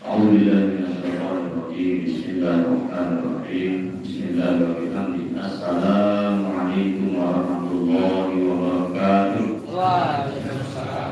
أعوذ بالله من الشيطان الرجيم بسم الله الرحمن الرحيم بسم الله الرحمن الرحيم السلام عليكم ورحمة الله وبركاته. Waalaikumsalam.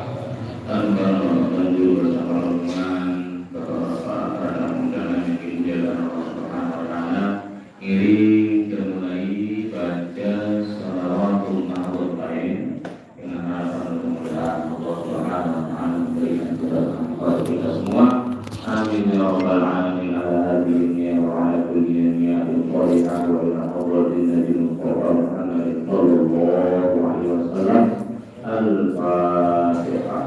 Tanpa lanjut bersama rombongan kepada undangan yang dijalankan Allah Subhanahu wa taala, iring dimulai baca shalawatul mahmudin dengan harapan mudah-mudahan Allah Subhanahu wa taala memberikan kebaikan kepada kita semua. Amin ya rabbal alamin ala hadhihi wa ala kulli niyatin shalihah wa ila hadratin nabiyil Muhammad sallallahu alaihi wasallam. Al-Fatihah.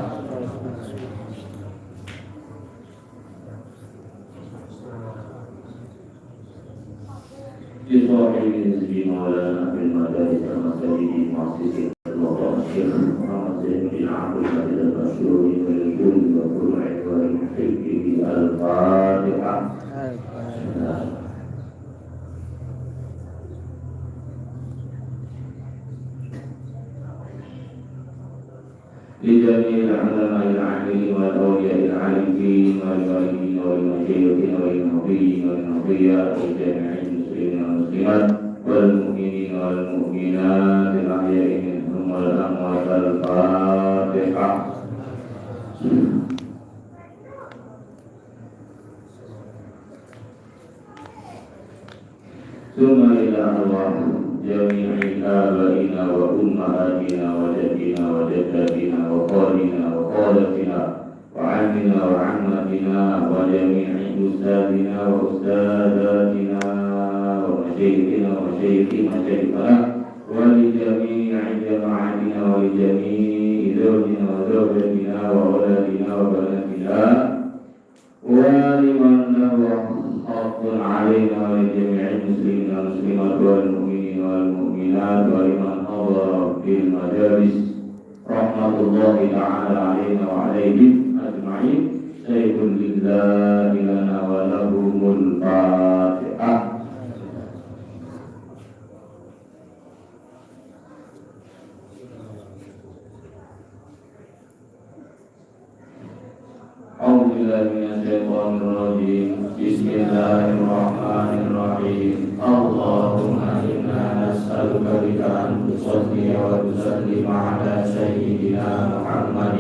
Bismillahirrahmanirrahim. Bismillahirrahmanirrahim. Bismillahirrahmanirrahim. Al-Fatihah. لجميع العلماء العاملين والأولياء العارفين والوالدين والمشايخين والنبيين والنبيات وجميع المسلمين والمسلمات والمؤمنين والمؤمنات الأحياء منهم والأموات. الفاتحة. ثم إلى الله جميع آبائنا وأمهاتنا وجدنا وجداتنا وخالنا وخالتنا وعمنا وعماتنا وجميع أستاذنا وأستاذاتنا ومشايخنا ومشايخ مشايخنا ولجميع جماعتنا ولجميع زوجنا وزوجتنا وأولادنا وبناتنا ولمن له حق علينا ولجميع المسلمين والمسلمات والمؤمنين والمؤمنات ولمن حضر في المجالس رحمة الله تعالى علينا وعليهم أجمعين. سيد لله لنا ولهم الفاتحة. أعوذ بالله من الشيطان الرجيم بسم الله الرحمن الرحيم. اللهم إنا نسألك بك أن تصلي وتسلم على سيدنا محمد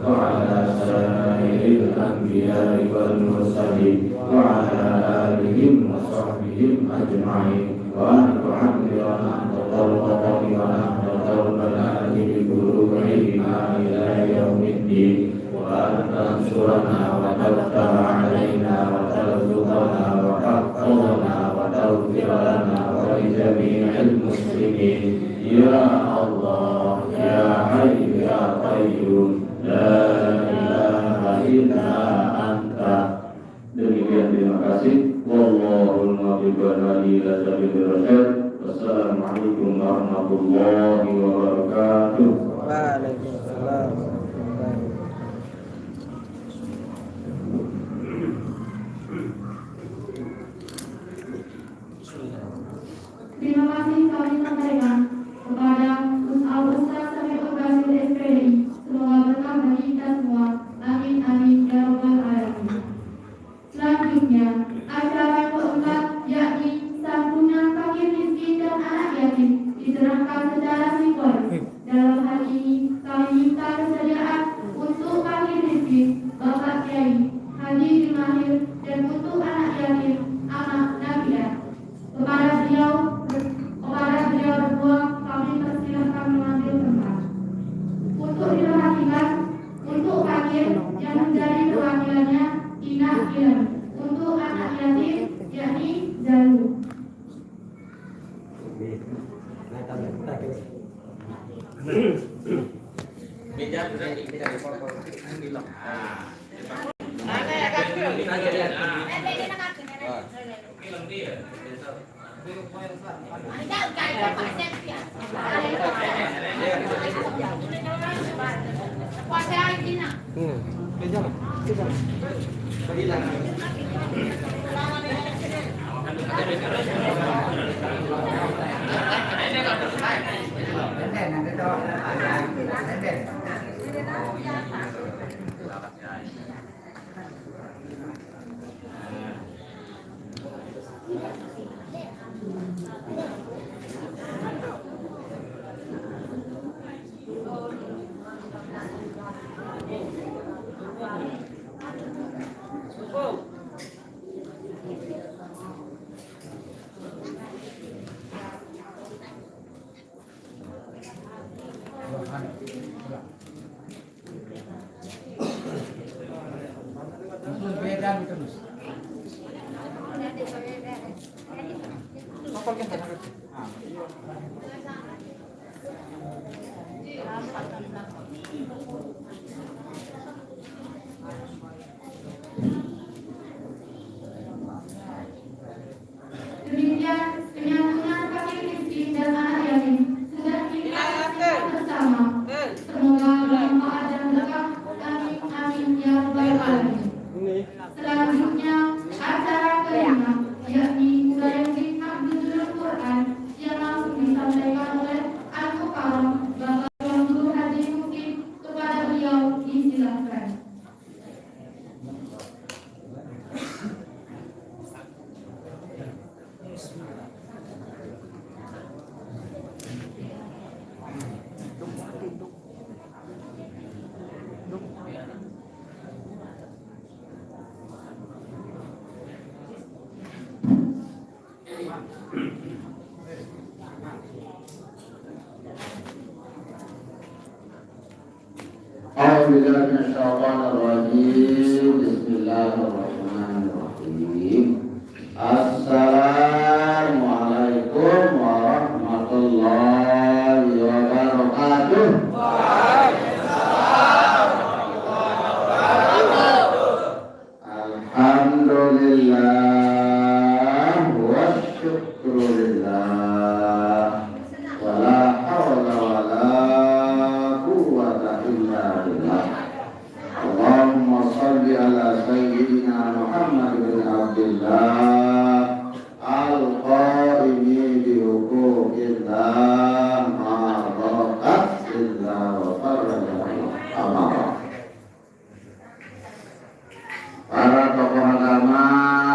وعلى سائر الأنبياء والمرسلين وعلى آلهم وصحبهم أجمعين، وأن تعمرنا تطلقا ونحن قلبنا بقلوبنا إلى يوم الدين، وأن تنصرنا وتفتح علينا وترزقنا وتحفظنا وتغفر لنا ولجميع المسلمين يا الله يا حي يا قيوم لا إله إلا أنت. Demikian, terima kasih. Wallahul muwaffiq ila sabilir rasyad. Wassalamualaikum warahmatullahi wabarakatuh. Waalaikumsalam. Terima kasih kami sampaikan kepada Ustaz Samiul Basir SPDI. Semoga berkah bagi kita semua. Amin amin ya rabbal alamin. Selanjutnya, acara yang keempat yakni santunan fakir miskin dan anak yatim diserahkan secara simbolis. Dalam hal ini kami minta kesediaan untuk fakir miskin Bapak Kiai Haji Dimahir dan untuk anak yatim anak Nabiah. Kepada beliau berdua kami persilahkan mengambil tempat. Untuk diperhatikan untuk fakir yang menjadi perwakilannya Ina Ilham, untuk anak yatim yakni Zalu. Demikian penyambungan fakir miskin dan anak yatim sudah kita lakukan bersama. Semoga bermanfaat dan berkah. Amin amin ya rabbal alamin. Selanjutnya acara kelima yakni Mubayakin Abdul Quran yang langsung disampaikan oleh Al-Mukarram Bapak Tuan Guru Haji Mukim. Kepada beliau disilahkan. Bismillahirrahmanirrahim. Assalamualaikum warahmatullahi wabarakatuh. Alhamdulillah wa syukrulillah wa la hawla wa la quwwata illa billah. Allahumma salli ala sayyidina Muhammad bin Abdullah al-qaimi bi huquqillah ma raqat illa wa farraja amara. Para tokoh agama,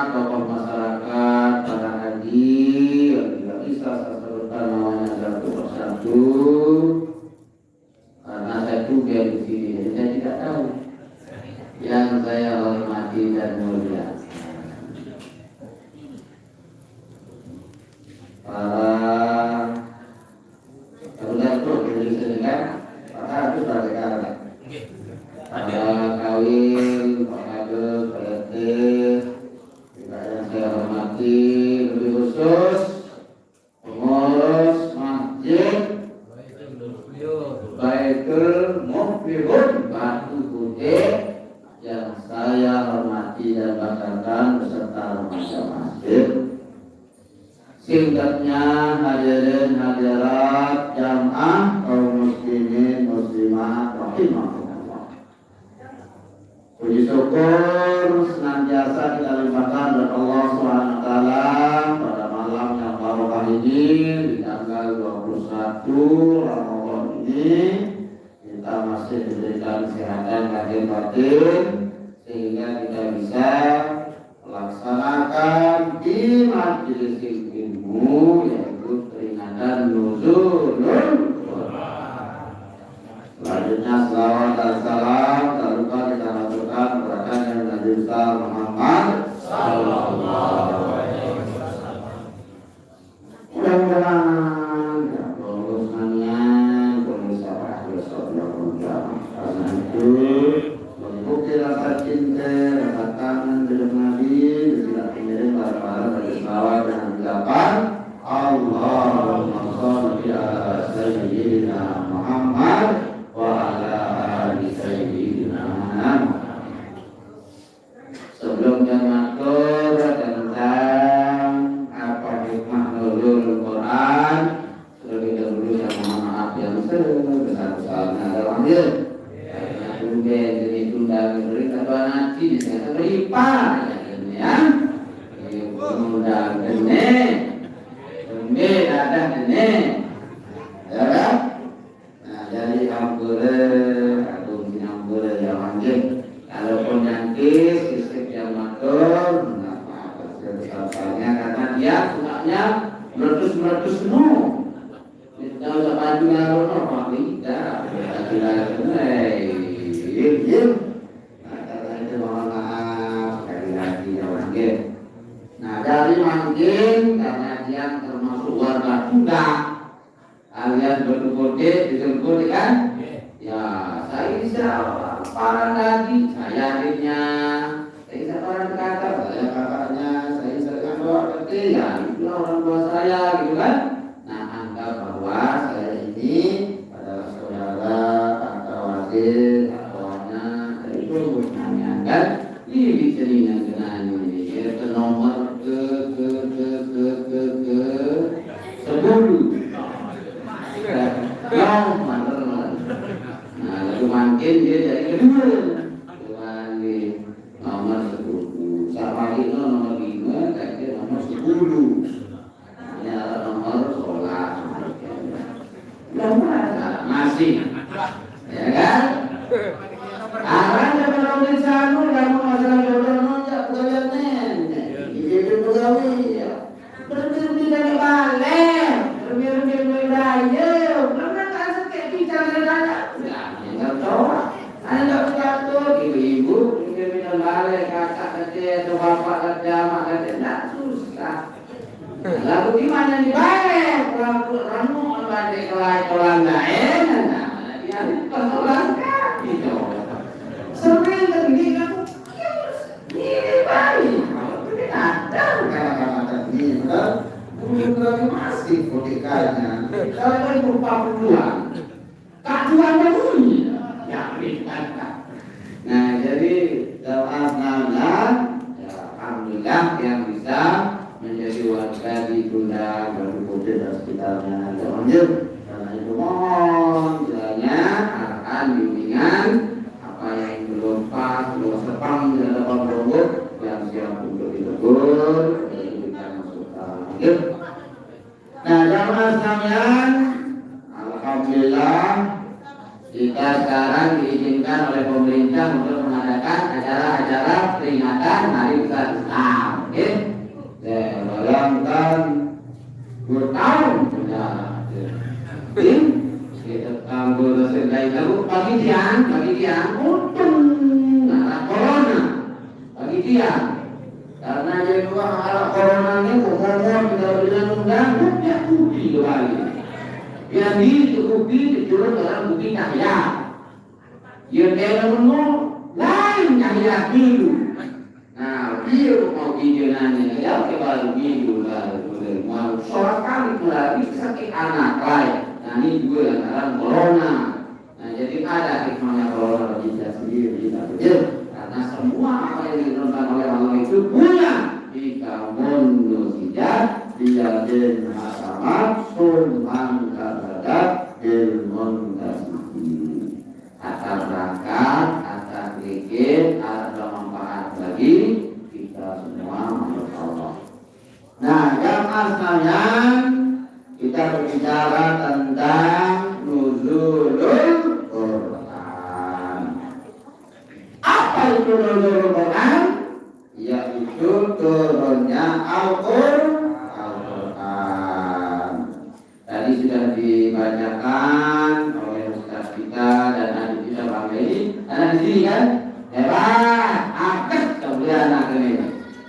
tokoh masyarakat, para haji yang tidak bisa saya sebutkan namanya satu persatu karena saya juga di sini, jadi saya tidak tahu. Yang saya hormati dan mulia para Untuk disesuaikan maka harus bagaimana? Ada kawin, pengadu, PRT, juga yang saya hormati lebih khusus pengurus masjid Baitul Muflihun Batu Putih yang saya hormati dan banggakan beserta remaja masjid. Singkatnya hadirin hadirat jamaah kaum muslimin muslimat rahimahumullah. Puji syukur senantiasa kita limpahkan kepada Allah Subhanahu wa taala pada malam yang barokah ini di tanggal 21 Ramadan ini kita masih diberikan kesehatan lahir batin sehingga kita bisa melaksanakan di majelis ilmu yaitu peringatan nuzulul Quran. Selanjutnya selawat dan salam tak lupa kita lakukan kepada Nabi besar Muhammad sallallahu alaihi wasallam. Mudah-mudahan lulusannya pemirsa ahli sallallahu karena itu mengikuti rasa cinta, rasa kangen dengan Nabi, tidak mengirim para bagi selawat dan ucapan Allahumma sholli ala sayyidina Muhammad wa ala ali sayyidina Muhammad. Sebelum yang mengatur tentang apa hikmah nuzul Quran, terlebih dahulu saya mohon maaf yang sebesar-besarnya dalam hal jadi tunda beri tambah nanti di sana beripa ya tunda gene tumbe ada gene ya kan. Nah jadi hampura atau hampura yang anjing kalaupun nanti sistem yang matur mengapa sebesarnya karena dia sukanya meletus semua kita usah maju lalu apa tidak nah, karena itu mohon maaf dari hati manggil. Nah dari manggil karena dia termasuk warga Tunda, kalian berkode disebut kan? Ya saya bisa para lagi saya akhirnya saya bisa para yang kena ini. Itu nomor ke 10. Nomor. Nah, lalu makin dia jadi kedua. Kembali nomor 10. Sama itu nomor 5, kayaknya nomor 10. Ini adalah nomor 11. Masih, ya kan? Arahnya orang sana, kamu masalah jodoh nonjak pegawaian, jadi pegawai, berhenti dari balik, berhenti beraya, karena kan kayak bicara dana, nggak tahu, anda nggak tahu, ibu-ibu berhenti balik, kakak kecil, atau bapak kerja, mak kerja, nggak susah. Lalu gimana dibalik? Ramu balik kelai lain, dia persoalan itu. Sering begini aku, ini baik. Ini ada kata-kata ini, bukan masih politikanya. Kalau kan berupa peluang, kaduannya bunyi, ya kita. Nah jadi dalam nama, alhamdulillah yang bisa menjadi warga di Bunda, Batu dan sekitarnya. Lanjut, karena itu mohon kiranya arahan bimbingan apa yang belum pas, belum sepam di hadapan Rombok yang siap untuk ditegur dan diberikan masukan. Lanjut. Nah, jamaah sekalian, alhamdulillah kita sekarang diizinkan oleh pemerintah untuk mengadakan acara-acara peringatan Hari Besar Islam. Oke? Saya bayangkan 2 tahun sudah. Kita tahu selesai tahu pagi tiang, untung arah corona pagi tiang. Karena jadi dua arah corona ini umum tidak berundang tidak bukti kembali. Yang dikuti dicurut dalam bukti cahaya. Yang dia menurut lain cahaya biru. Nah, biru mau video nanya, ya baru biru lah, mau soal kali lagi sakit anak lain. Nah ini juga yang dalam corona. Nah jadi ada hikmahnya corona kita sendiri kita betul. Karena semua apa yang dilakukan oleh Allah itu punya jika manusia dijadikan hasanat sumang kabadat ilmun kasih. Akan berangkat, akan bikin, ada manfaat bagi kita semua menurut Allah. Nah, jamaah sekalian, kita berbicara tentang nuzulul Quran. Apa itu nuzulul Quran? Yaitu turunnya Al-Quran. Tadi sudah dibacakan oleh Ustaz kita dan adik kita Bang Hei. Anak di sini kan? Hebat, aktif kemudian anak ini.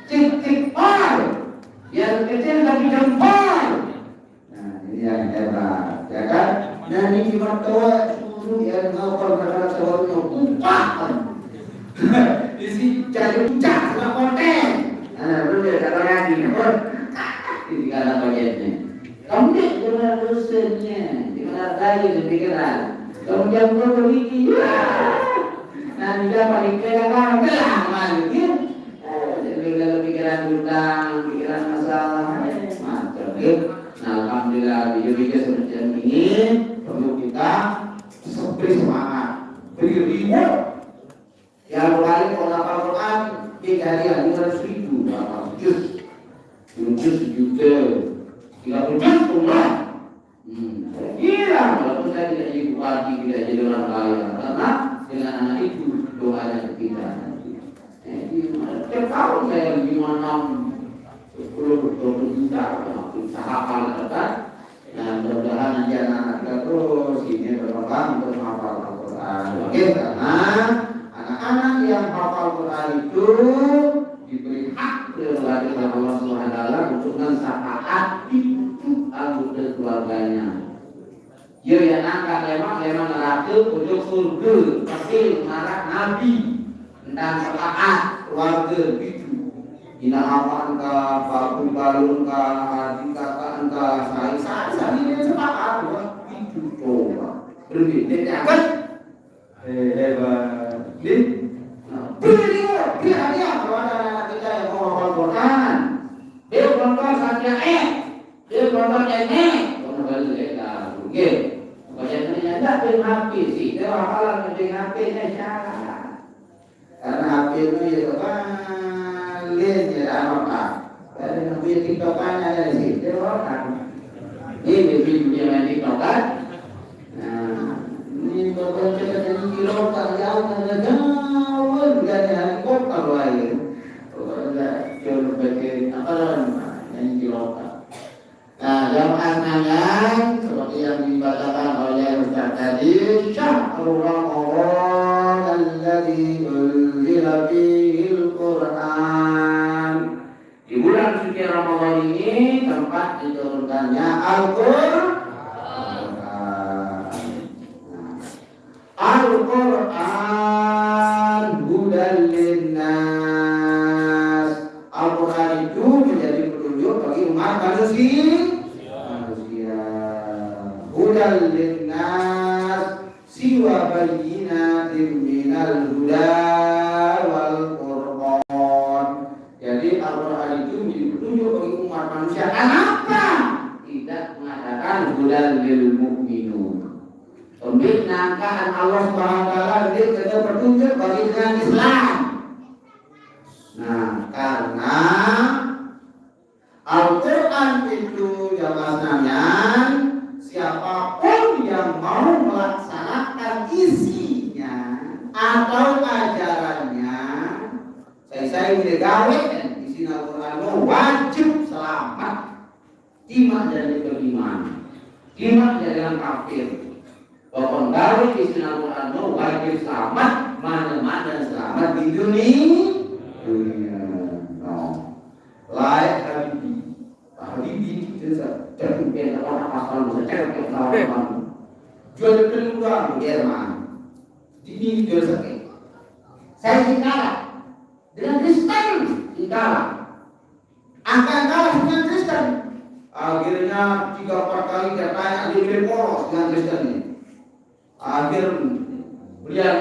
Cik pol, yang kecil tapi jempol. Nah ini yang hebat, ya kan? Dan ini cuma tua, suruh yang ngapal karena tahunya kumpatan. Di sini jadi puncak sama konten. Nah belum dia kata lagi, ini kata bagiannya. Kamu ni benar dosennya, di mana lagi pikiran. Kamu jangan berpikir. Nah juga paling pegang belah malu ya. Jadi kalau pikiran hutang, pikiran masalah macam itu. Nah alhamdulillah video-video seperti ini perlu kita beri semangat, beri reward. Yang paling kalau hafal Quran 3 hari 500.000 hafal juz juga 30 juz umrah. Gila, walaupun saya tidak jadi bupati, tidak jadi orang kaya, karena dengan anak itu doanya kita nanti. Setiap tahun saya 5-6 10 juta usaha kan. Nah mudah-mudahan nanti anak-anak kita terus ini berkembang untuk menghafal Al-Quran. Oke, karena anak-anak yang hafal Quran itu diberi hak oleh Allah SWT untuk mensyafaat itu anggota keluarganya. Dia yang angkat lemang neraka untuk surga pasti marah Nabi tentang syafaat keluarga itu. Ina aman ka, pakun balun ka, adik kakak ka, saya ini syafaat itu coba. Berbeda kan? Hebat. Beri dia kalau ada dengan HP sih, itu hafalan dengan HP-nya salah. Karena HP itu ya kebalik ya apa? Dari HP TikTok-nya ada sih, itu kan. Ini video yang TikTok kan. Nah, ini beberapa cerita kilo tak jauh dari helikopter lain. Ada jauh bagian apa yang kilo. Nah, jamaah sekalian, seperti yang dibacakan oleh Ustaz tadi, syahrul Ramadan alladzi unzila fihil Qur'an. Di bulan suci Ramadan ini tempat diturunkannya Al-Qur'an hudan linnas. Al-Qur'an itu menjadi petunjuk bagi umat manusia. Hudan linnas siwa bayyinatin minal huda wal furqan. Jadi Al-Qur'an itu menjadi petunjuk bagi umat manusia. Kenapa tidak mengatakan hudan lil mukminun? Pembinaan Allah Subhanahu wa taala dia kena petunjuk bagi dengan Islam. Nah, karena Al-Quran itu jamaah siapapun yang mau melaksanakan isinya atau ajarannya, saya ini gawe dan isi Al-Quran wajib selamat, tidak dari beriman, tidak dari yang kafir. Pokok gawe isi Al-Quran wajib selamat, mana-mana selamat di dunia. Like Habibie itu terpimpin orang asal Mesir ke Taiwan. Jual keluar Jerman. Ini jual sakit. Saya kalah dengan Kristen, kalah. Akan kalah dengan Kristen. Akhirnya 3-4 kali katanya dia poros dengan Kristen ini. Akhir beliau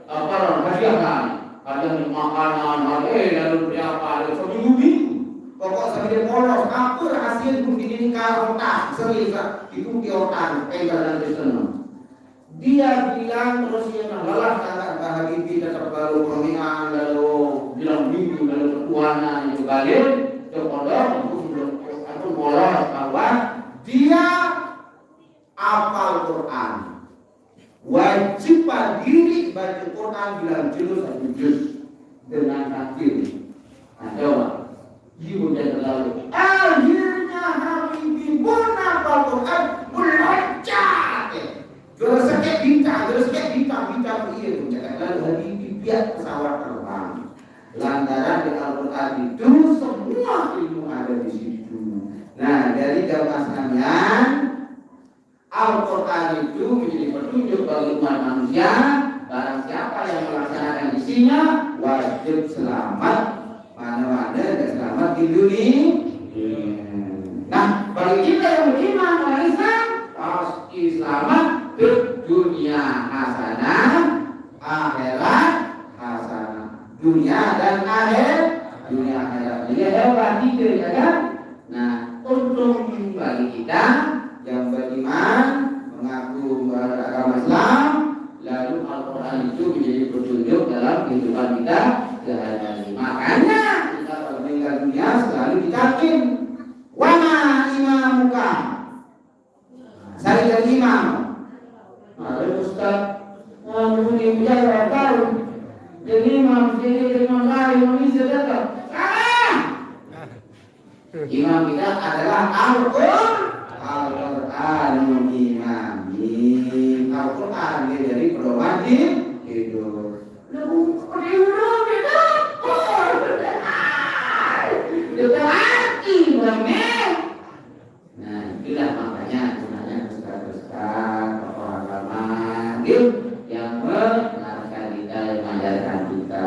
hadiah kan. Ada makanan, lalu berapa, seminggu. Pokok sambil polos, apa hasil bukti ini karotas, selisa itu diotan, dan Kristen. Dia bilang terus dia lelah sangat bahagia kita terbaru permintaan lalu bilang minggu lalu ketuanan itu balik terpodok aku polos bahwa dia hafal Quran. Wajib diri baca Quran bilang juz satu juz dengan takbir. Nah, coba. Ibu dan terlalu. Akhirnya Habibie pun hafal Quran meloncat. Terus sakit bintang iya. Lalu Habibie biar pesawat terbang. Lantaran di Al-Quran itu semua ilmu ada di situ. Nah, dari jamaah sekalian, Al-Quran itu menjadi petunjuk bagi umat manusia. Barang siapa yang melaksanakan isinya wajib selamat mana-mana dan selamat di dunia. Nah, bagi kita yang beriman kepada Islam pasti selamat di dunia hasanah, akhirat hasanah. Dunia dan dunia akhirat. Jadi hebat itu ya kan? Nah, untung bagi kita yang beriman mengaku beragama Islam, lalu Al-Quran itu menjadi petunjuk dalam kehidupan kita sehari-hari. Makanya kita kalau meninggal dunia selalu dicakin, wama imamuka, saya jadi imam. Ada Ustaz, ini bicara tahu, jadi imam lain Indonesia datang. Salah. Imam kita adalah Al-Quranul Imami. Al-Quran dia jadi pedoman hidup. Nah, itulah makanya sebenarnya ustaz-ustaz tokoh agama yang mengarahkan kita, yang mengajarkan kita.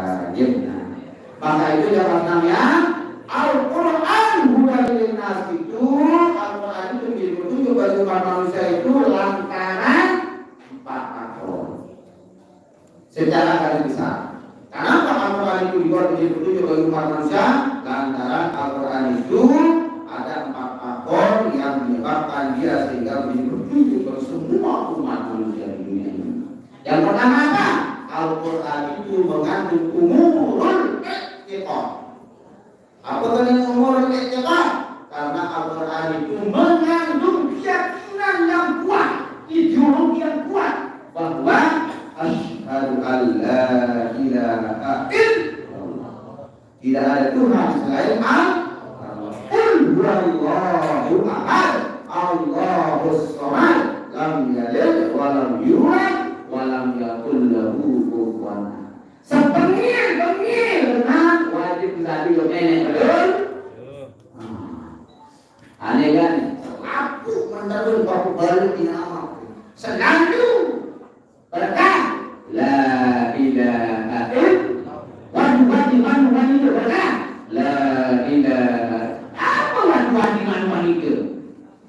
Nah, maka itu jamaah namanya Al-Quran bukan linnas itu. Al-Quran itu menjadi petunjuk bagi umat manusia itu lantaran 4 faktor. Secara garis besar. Kenapa Al-Quran itu dibuat menjadi petunjuk bagi umat manusia? Lantaran Al-Quran itu ada 4 faktor yang menyebabkan dia sehingga menjadi petunjuk bagi semua umat manusia di dunia. Yang pertama apa? Al-Quran itu mengandung umurul iqtiqah. Apa dengan umurul iqtiqah? Karena Al-Quran itu mengandung keyakinan yang kuat, ideologi yang kuat bahwa asyhadu an la ilaha illallah, tidak ada Tuhan selain Allah. Qul huwallahu ahad, Allahus samad, lam yalid wa lam yulad wa lam yakul lahu kufuwan ahad. Sepengil-pengil nah wajib tadi nenek betul. Aneh kan? Aku menurut baku balik di nama selalu berkah la ilaha illallah. Wadi itu berkah la ilaha. Apa wadi itu?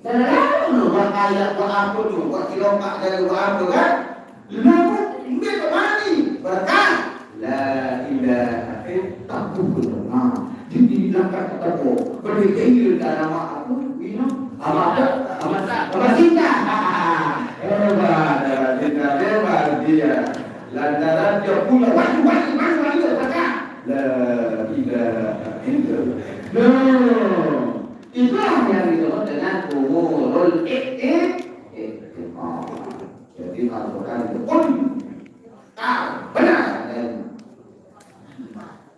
Selalu buat ayat buat apa tu? Buat kilomak dari buat apa kan? Kenapa? Ini kemana? Berkah la ilaha illallah. Jadi langkah ketemu berdiri dalam aku ini apa cinta hebat dia lantaran dia punya wajib berkah la ilaha illallah. Itulah yang disebut dengan umurul iqtiqah. Jadi Al-Quran itu pun benar.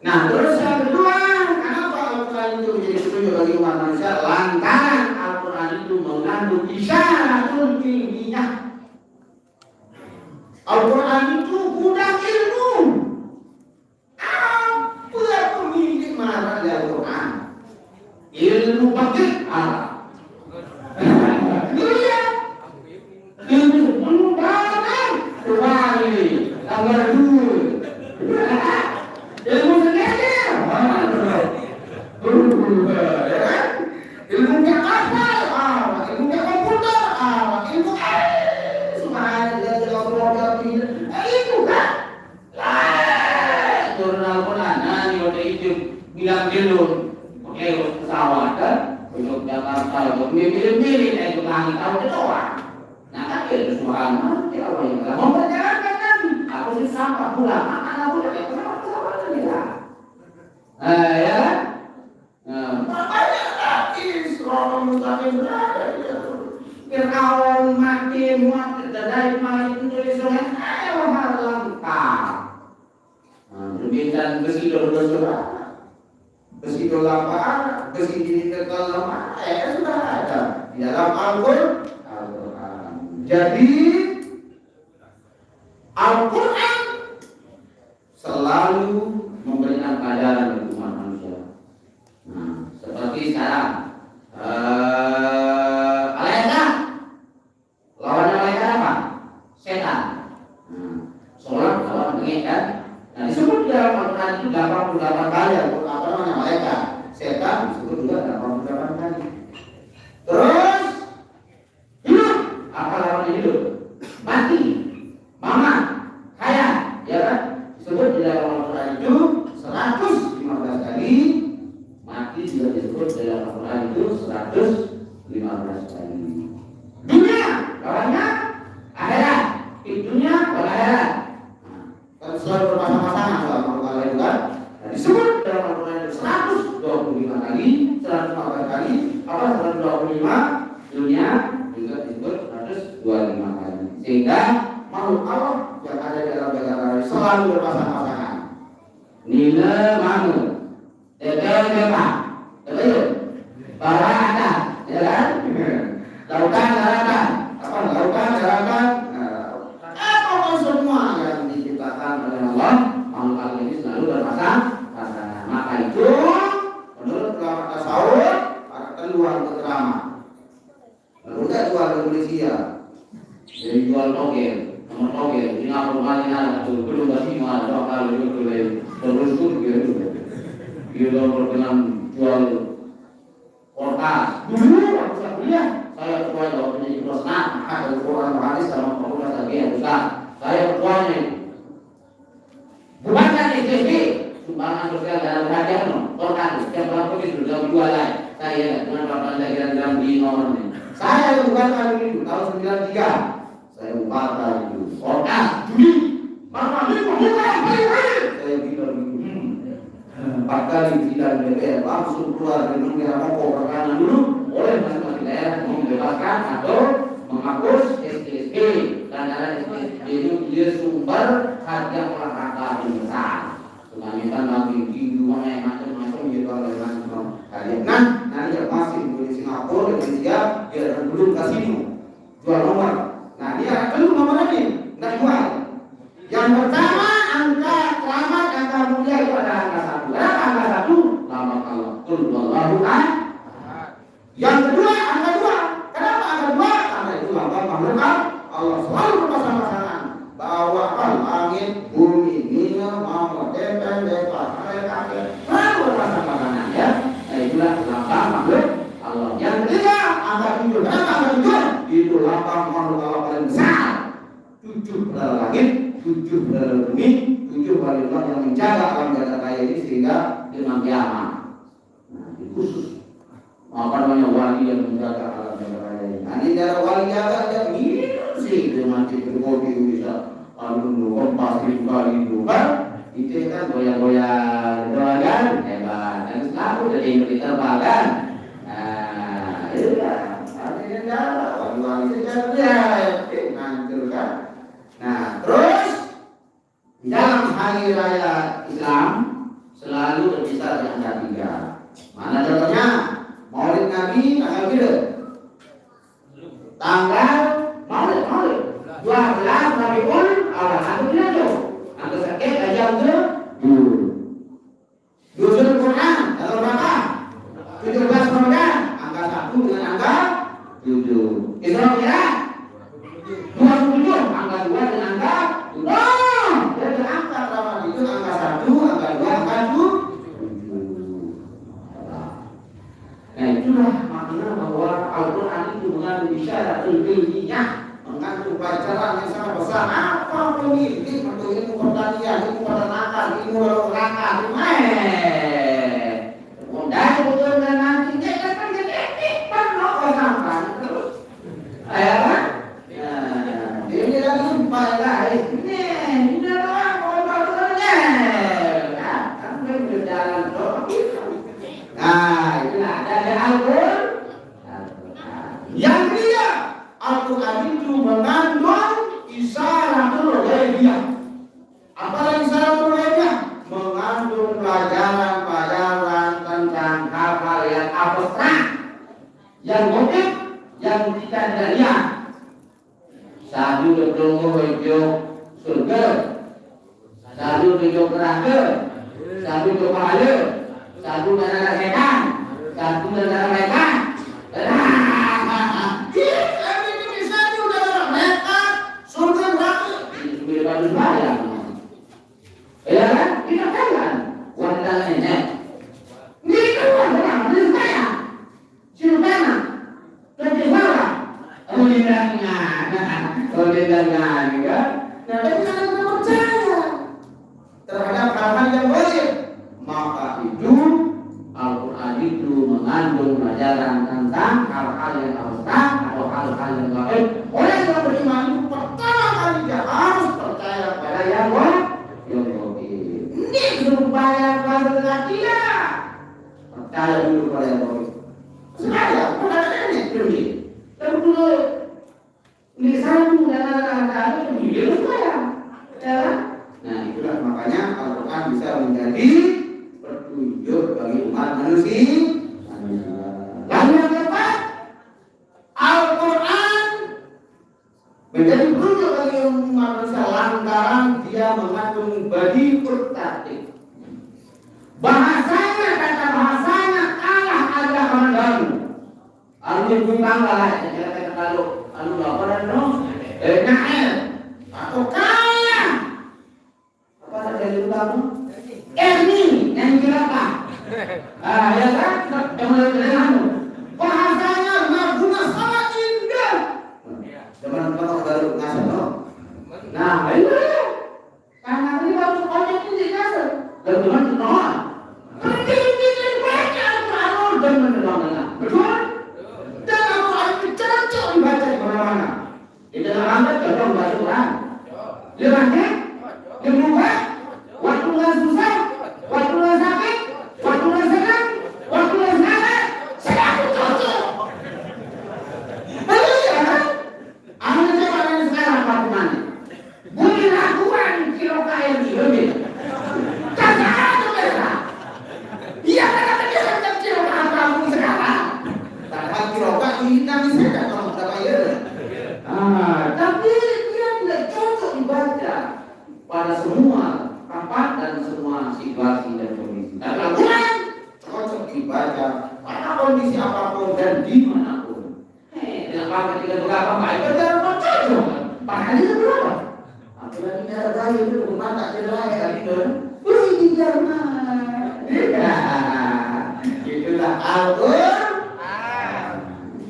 Nah terus yang kedua, kenapa Al-Quran itu menjadi petunjuk bagi umat manusia? Lantaran Al-Quran itu mengandung isyaratul ilmiah. Al-Quran itu gudang ilmu. Apa pemilik marah dari Al-Quran? Ilmu fikih Arab. Iya. Ilmu pengembangan wali tanggal 2. Ilmu sendiri. Ilmu Jakarta, ilmu komputer, ilmu subhanallah itu kan. Turun Al-Quran, nanti udah itu bilang dulu. Pesawat kan untuk Jakarta untuk milih untuk langit tahu doang. Nah kan itu subhanallah dia apa yang mau berjalankan Nabi. Aku sih sama pulang makan aku udah pesawat ya. Ya kan? Banyak lagi Israel mustaqim berada Fir'aun mati muat dari maling dari sungai ayo lengkap. Berbincang besi bersuara. Besi dolapa, besi digital lama, sudah ada di dalam Al-Quran. Jadi Al-Quran selalu memberikan pelajaran bagi umat manusia. Nah, seperti sekarang, malaikat, lawannya malaikat apa? Setan. Sholat lawan bengek kan? Nah disebut di dalam Al-Quran itu 88 kali apa namanya malaikat. Setan disebut juga 88 kali. Terus hidup, apa lawannya hidup? Mati, mama, kaya, ya kan? Disebut di dalam Al-Quran itu 115 kali. Mati juga disebut di dalam Al-Quran itu 115 kali. Dunia, lawannya akhirat. Dunia, akhirat. Kan selalu berpasang-pasangan dalam Al-Quran itu kan. Disebut dalam Al-Quran itu 125 kali, 115 kali, apa 125 dunia juga disebut 125 kali. Sehingga makhluk Allah yang ada di dalam Al-Quran selalu berpasang-pasangan. Nina manu, tebel, betul, barada, ya kan? Lautan, daratan, apa lautan, daratan, apa semua yang diciptakan oleh Allah, makhluk ini selalu berpasang-pasangan. Maka itu menurut ulama tasawuf akan luar drama. Lalu tidak jual ke Indonesia, jadi jual togel, nomor togel, ini apa kalinya tuh belum kasih mahal, dua kali itu terus gitu. Kita berkenan jual kertas. Dulu waktu saya kuliah, saya ketua waktu jadi dosen, ada Quran hadis sama fakultas lagi ya Ustaz. Saya ketuanya. Bukan di TV, sumbangan sosial dalam hadiah kertas. Setiap bulan begitu dalam jualan. Saya dengan bapak saya kira dalam di nomor ini. Saya bukan kali itu tahun 93. Saya Kata itu, orkas, judi, mana saya bilang empat kali sidang DPR langsung keluar dari mengira pokok perkanan dulu oleh masing-masing daerah membebaskan atau menghapus STSP karena STSP itu dia sumber harga olahraga yang besar. Kalian lagi tinggi macam-macam gitu macam kalian. Nah, nanti masih di Singapura dan siap dia akan belum kasino jual nomor. Nah, dia akan belum nomor lagi, nggak jual. Yang pertama angka selamat angka mulia itu ada angka 1. Berapa angka 1? Lama kalau qul wallahu ahad. Yang kedua angka 2. Kenapa angka 2? Karena itu lambang makhluk Allah selalu berpasang-pasangan. Bawakan langit, bumi, minyak, mau depan, kakek, selalu berpasang-pasangan ya. Nah, itulah lambang makhluk Allah. Yang ketiga angka 7. Kenapa angka 7? Itu lambang makhluk Allah paling besar. 7 adalah langit, 7 adalah bumi, 7 waliullah yang menjaga alam jagat raya ini sehingga dengan kiamat. Nah, ini khusus apa namanya wali yang menjaga alam jagat raya ini. Nah, ini cara wali jaga dia sih dia mati berkopi bisa alun kompas di kali bukan itu kan goyang-goyang doakan hebat dan selalu jadi berita bahkan. Nah, itu kan artinya jaga wali jaga dia ngancur kan. Nah, terus di dalam hari raya Islam selalu berkisar di angka 3. Mana contohnya? Maulid Nabi tanggal berapa? Tanggal Maulid 12 Rabiul Awal. Aku bilang tuh, angka sakit aja udah. Nuzul Quran tanggal berapa? 17 Ramadan. Angka 1 dengan angka 7. Isra Mi'raj 27 angka 2 dan angka 7. Jadi angka berapa itu angka 1, angka 2, angka 7. Nah, itulah makna bahwa Al-Quran itu mengandung isyarat ilmiah, mengandung pelajaran yang sangat besar. Apa pemilik untuk ilmu pertanian, ilmu peternakan, ilmu olahraga, mudah betul dan nanti kita kan jadi penuh orang terus. Ayo kan? Ini lagi sumpah ini doang ngobrol-ngobrolnya. Nah, kan berjalan terus. Nah, itulah ada Al-Quran. Yang ketiga, Al-Quran itu mengandung isyaratul ghaibiyah. Apa isyaratul ghaibiyah? Mengandung pelajaran-pelajaran tentang hal-hal yang abstrak, yang goib, yang kita tidak lihat. Satu bertemu hidup surga, satu hidup neraka, satu hidup pahala, satu negara setan, satu negara mereka. Ini bisa juga mereka surga neraka. Ini sudah bagus banyak. Ya kan? Kita kan wanita ini. Ini kan orang ini saya. Surga kerja bawah. Mulidangnya. Mulidangnya kan. Nah, tapi kalau kita percaya terhadap hal-hal yang wajib, maka itu Al-Quran itu mengandung pelajaran tentang hal-hal yang abstrak atau hal-hal yang gaib. Oleh yang beriman itu pertama kali dia harus percaya pada yang wajib. Ini supaya pada dia percaya dulu pada yang wajib. Sengaja, pada ini pergi. Tapi dulu ini satu dan anak-anak itu dia supaya, ya. Nah, itulah makanya Al-Quran bisa menjadi petunjuk bagi umat manusia. Lalu yang keempat, Al-Quran menjadi petunjuk bagi umat manusia lantaran dia mengandung badi tertatib. Bahasanya kata bahasanya kalah ada orang baru. Alun bukan lah, kata kalau alun apa dan no, nael atau kaya. Apa dari kamu? Ini yang berapa? Ya kan? Yang kamu. Bahasanya naguna sangat indah. Zaman kamu baru ngasih no. Nah, itu karena ini baru banyak ini ngasih. Dan teman teman. Ini baca Al-Quran dan menerangnya. Betul? Dan Al-Quran itu cocok dibaca di mana-mana. Di dalam Anda contoh saja, pada kondisi apapun dan dimanapun. Kenapa ketika berapa baik berjalan percaya dong? Padahal itu berapa? Apalagi merah bayi itu rumah tak jelas kali itu. Wih di Jerman. Itulah Al-Quran.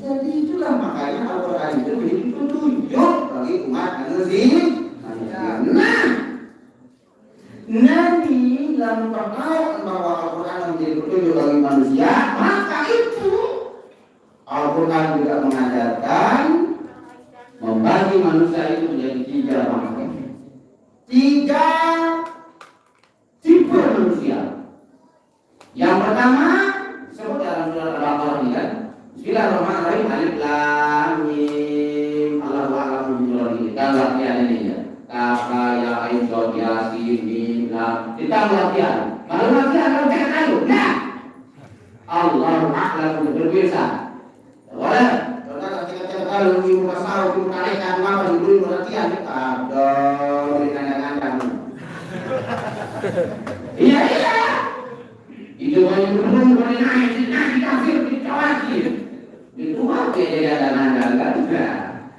Jadi itulah makanya Al-Quran itu menjadi petunjuk bagi umat manusia. Nah, Nabi dalam perkataan bahwa Al-Quran menjadi petunjuk bagi manusia, maka itu Al-Quran juga mengajarkan membagi manusia itu menjadi 3 bangsa. 3 tipe manusia. Yang pertama, seperti dalam surah Al-Baqarah ini kan, Bismillahirrahmanirrahim, Alif Lam Mim, Allahu a'lamu bimuradihi. Kita latihan ini ya. Kafa ya ain shad yasin mim lam. Kita latihan. Kalau latihan kalau jangan ayo. Nah. Allahu a'lamu berbisa. Boleh? Kalau ibu pasal ibu kalian apa dulu latihan kita ada di kandang-kandang. Iya. Itu yang belum boleh naik kafir dikawasi. Itu apa yang ada kan?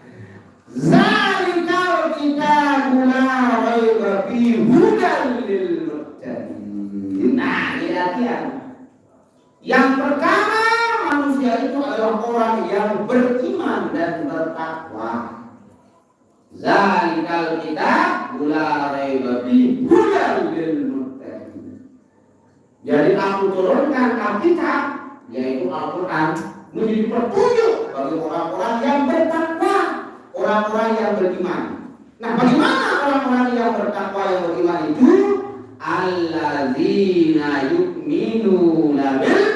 Zalikal kitabul la raiba fihi hudan lil muttaqin. Nah, ini latihan. Yang pertama, manusia itu adalah orang yang beriman dan bertakwa. Zalikal kitabul la raiba fihi hudan lil muttaqin. Jadi aku turunkan Alkitab, yaitu Al-Quran, menjadi petunjuk bagi orang-orang yang bertakwa, orang-orang yang beriman. Nah, bagaimana orang-orang yang bertakwa yang beriman itu? Alladzina yu'minuna bil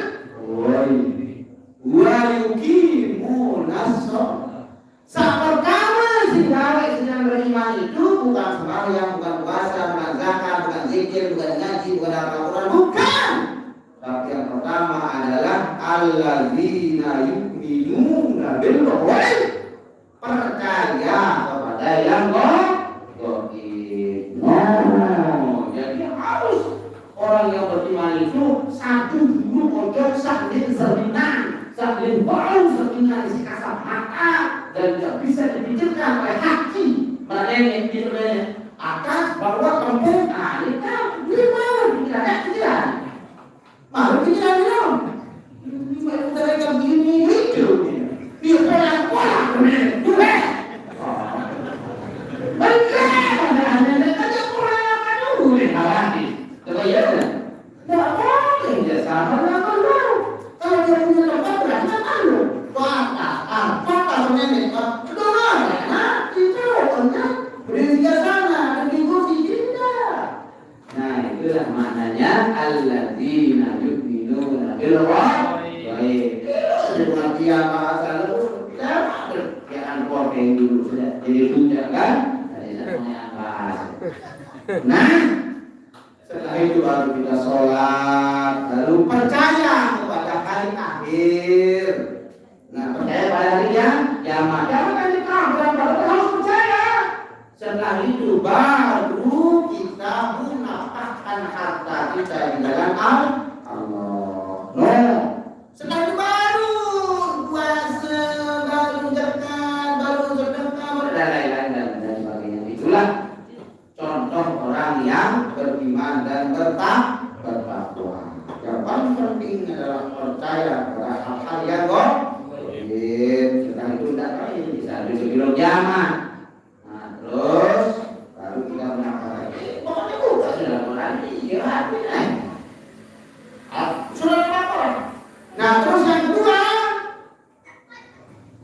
ghaibi wa yuqimunas shalah. Saat pertama sedang beriman itu bukan sembahyang, bukan puasa, bukan zakat, bukan zikir, bukan ngaji, bukan Al-Quran, bukan. Tapi yang pertama adalah alladzina yu'minuna bil ghaibi, percaya kepada yang gaib. Jadi harus orang yang beriman itu satu dulu ojo saling seminan, saling bau seminan isi kasar mata dan tidak bisa dipikirkan oleh hati. Mereka di atas bawah tempat. Nah, ini kan lima pikiran. Malu pikiran dong. Mereka begini itu. Dia pola benar. Nah, setelah itu baru kita sholat, lalu percaya kepada hari akhir. Nah, percaya pada hari kiamat. Jangan kan kita harus percaya. Setelah itu baru kita menafkahkan harta kita di jalan Allah. No. Setelah itu baru puasa, baru zakat, baru sedekah, dan lain-lain dan sebagainya. Itulah contoh orang yang beriman dan bertakwa. Yang paling penting adalah percaya pada hal-hal yang gaib. Setelah itu tidak bisa disebut kiamat. Nah, terus baru kita menafkahkan. Pokoknya bukan sudah berani, ya hati. Sudah lapor. Nah, terus yang kedua,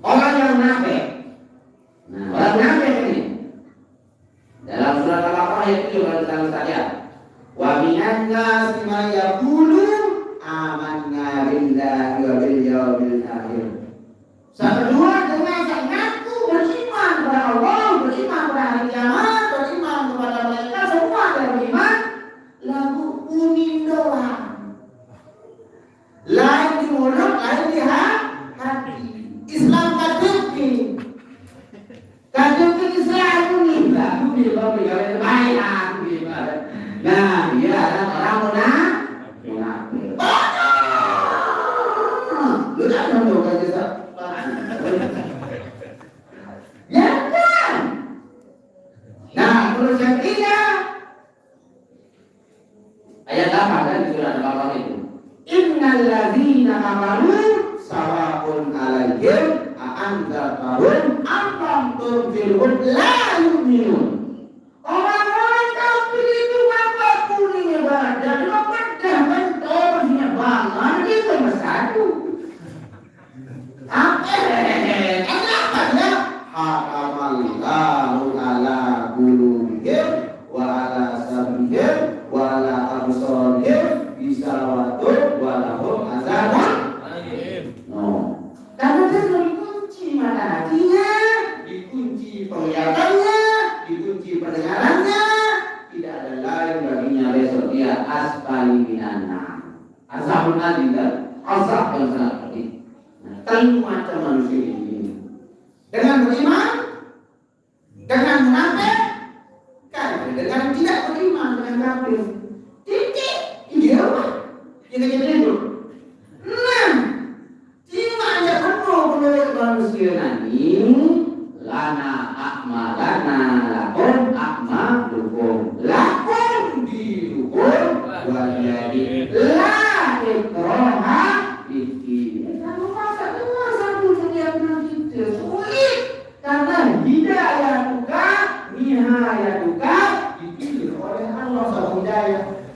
orang yang munafik. Nah, orang munafik ini dalam surat Al-Baqarah ayat 7 kalau kita saja. Wa minan nasi may yaqulu amanna billahi wa bil yawmil akhir. Kedua, dengan yang ngaku beriman kepada Allah, beriman kepada hari kiamat, beriman kepada mereka semua yang beriman, lalu kuning doang. Lain di mulut, lain di hati. Islam kajuki. Kajuki Islam ini lah. Nah, dia adalah orang munafik. alladzina amanu sawa'un 'alaihim a anzartahum am lam tunzirhum la yu'minun. Orang-orang kafir itu apapun ibadah, bedah mentornya banget itu satu. Kenapa ya? Hakamallahu ala qulubihim wa ala sam'ihim wa ala absarihim bisawatun wa lahum azabun. Karena dia sudah dikunci mata hatinya, dikunci penglihatannya, dikunci pendengarannya, tidak ada lain baginya besok dia asfali minanna. Azabun alim dan azab yang sangat pedih. Tentu macam manusia ini dengan beriman, dengan munafik, kan dengan tidak beriman, dengan kafir. Titik, iya apa? Kita itu. Nah, cuma aja penuh manusia nanti. Lana akmalana lakum akmalukum lakum dirukum wajadi la ikraha fiddin. Kamu masa dengar satu setiap kita sulit karena hidayah duka, nihayah duka dipilih oleh Allah SWT.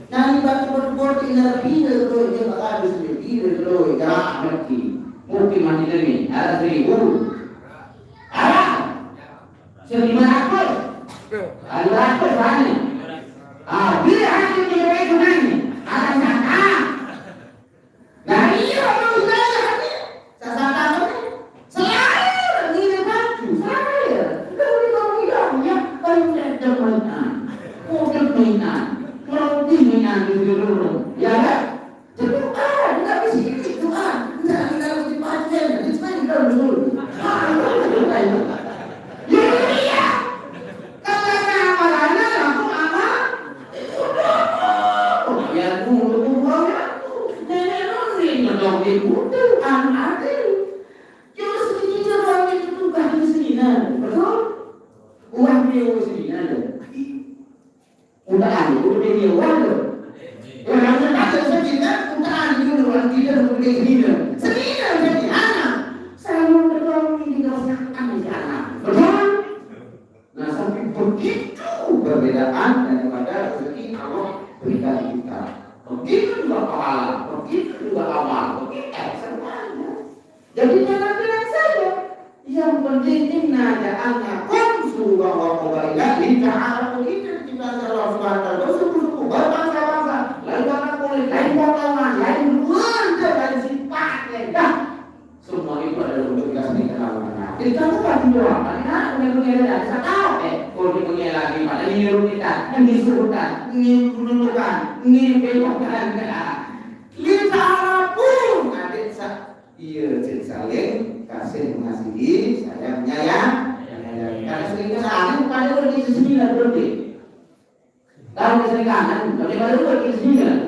Nanti bagi berbuat energi itu dia bakal sendiri dulu jangan ngerti. Mungkin masih demi ada 1000. Seribu ratus, ada ratus banyak. Bila hati kita itu nanti ada sangka. Nah iya orang saya hati, sangka apa? Selalu ini baju saya. Kalau hidupnya banyak mainan, mobil mainan, roti mainan di seluruh, ya kan? Jadi nggak bisa itu nggak bisa dipakai, dipakai dulu. Perbedaan daripada rezeki Allah berikan kita. Begitu juga pahala, begitu juga amal, begitu semuanya. Jadi jangan bilang saja. Yang penting inna ja'alnakum syu'uban wa qabaila lita'arafu. Itu diciptakan Allah SWT. Bersuku-suku, berbangsa-bangsa, lain warna kulit, lain potongan, lain wajah, lain sifatnya. Dah, semua itu adalah untuk kita sendiri kenal. Jadi kamu pasti doang, karena punya-punya ada tahu. Kalau dipunya lagi, pada nyuruh kita, disuruhkan, menentukan, belokkan, lita'arafu. Adik iya, saling kasih mengasihi, sayang menyayang. Karena seringnya saling pada udah di sini lah berarti. Kalau keseringan, tapi pada udah di sini lah.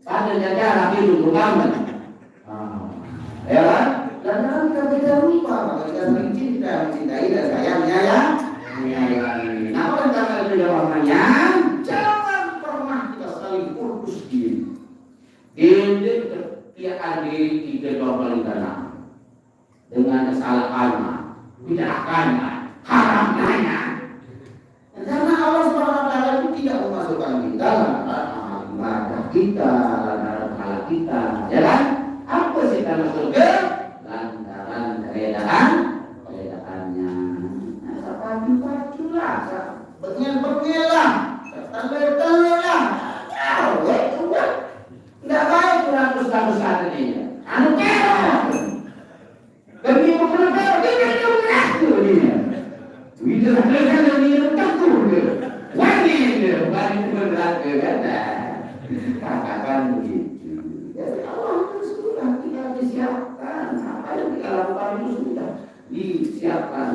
Pada jaga rapi dulu banget. Ya kan? Dan dalam kita lupa, maka kita sering cinta, mencintai dan sayang menyayang. Nah, oleh karena itu jawabannya, jangan pernah kita saling putus diri. Ini ketiakan diri kita kembali tanah dengan kesalahannya, bid'ahnya, haramnya. Karena Allah SWT itu tidak memasukkan kita dalam ibadah kita, dalam pahala kita, ya kan? Apa sih karena surga? Lantaran keredaannya. Nah, baju lah, bengel lah, telur lah. Nggak baik kurang besar ini. Anu kerok. Demi memperlebar dia itu mengaku dia. Itu kan dia takut dia. Wani itu berat kan. Katakan begitu. Jadi Allah itu sudah kita disiapkan. Apa yang kita lakukan itu sudah disiapkan.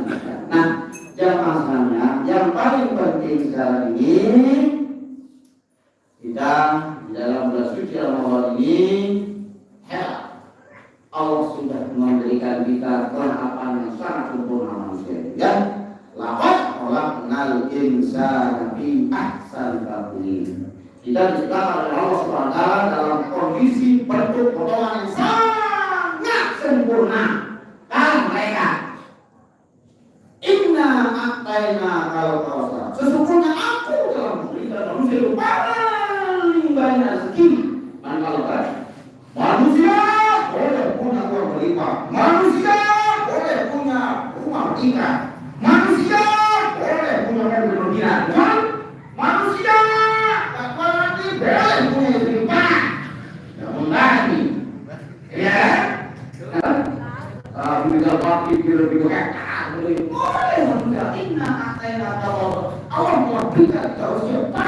Nah, jamaah sekalian, yang paling penting sekarang ini kita di dalam bulan suci Ramadan ini Allah sudah memberikan kita perhatian yang sangat sempurna manusia. Ya, laqad khalaqnal insana fi ahsani taqwim. Kita diciptakan oleh Allah SWT dalam kondisi bentuk potongan yang sangat sempurna. Kan mereka. Inna a'tayna al-kautsar. Sesungguhnya aku telah memberikan manusia yang paling banyak rezeki. Man kalau manusia boleh punya uang berlimpah. Manusia boleh punya rumah bertingkat. Manusia boleh punya mobil berminat. Manusia apalagi boleh punya istri empat. Namun lagi, ya, bila pakai lebih berkata, boleh manusia inna atena kalau Allah memberikan jauh siapa.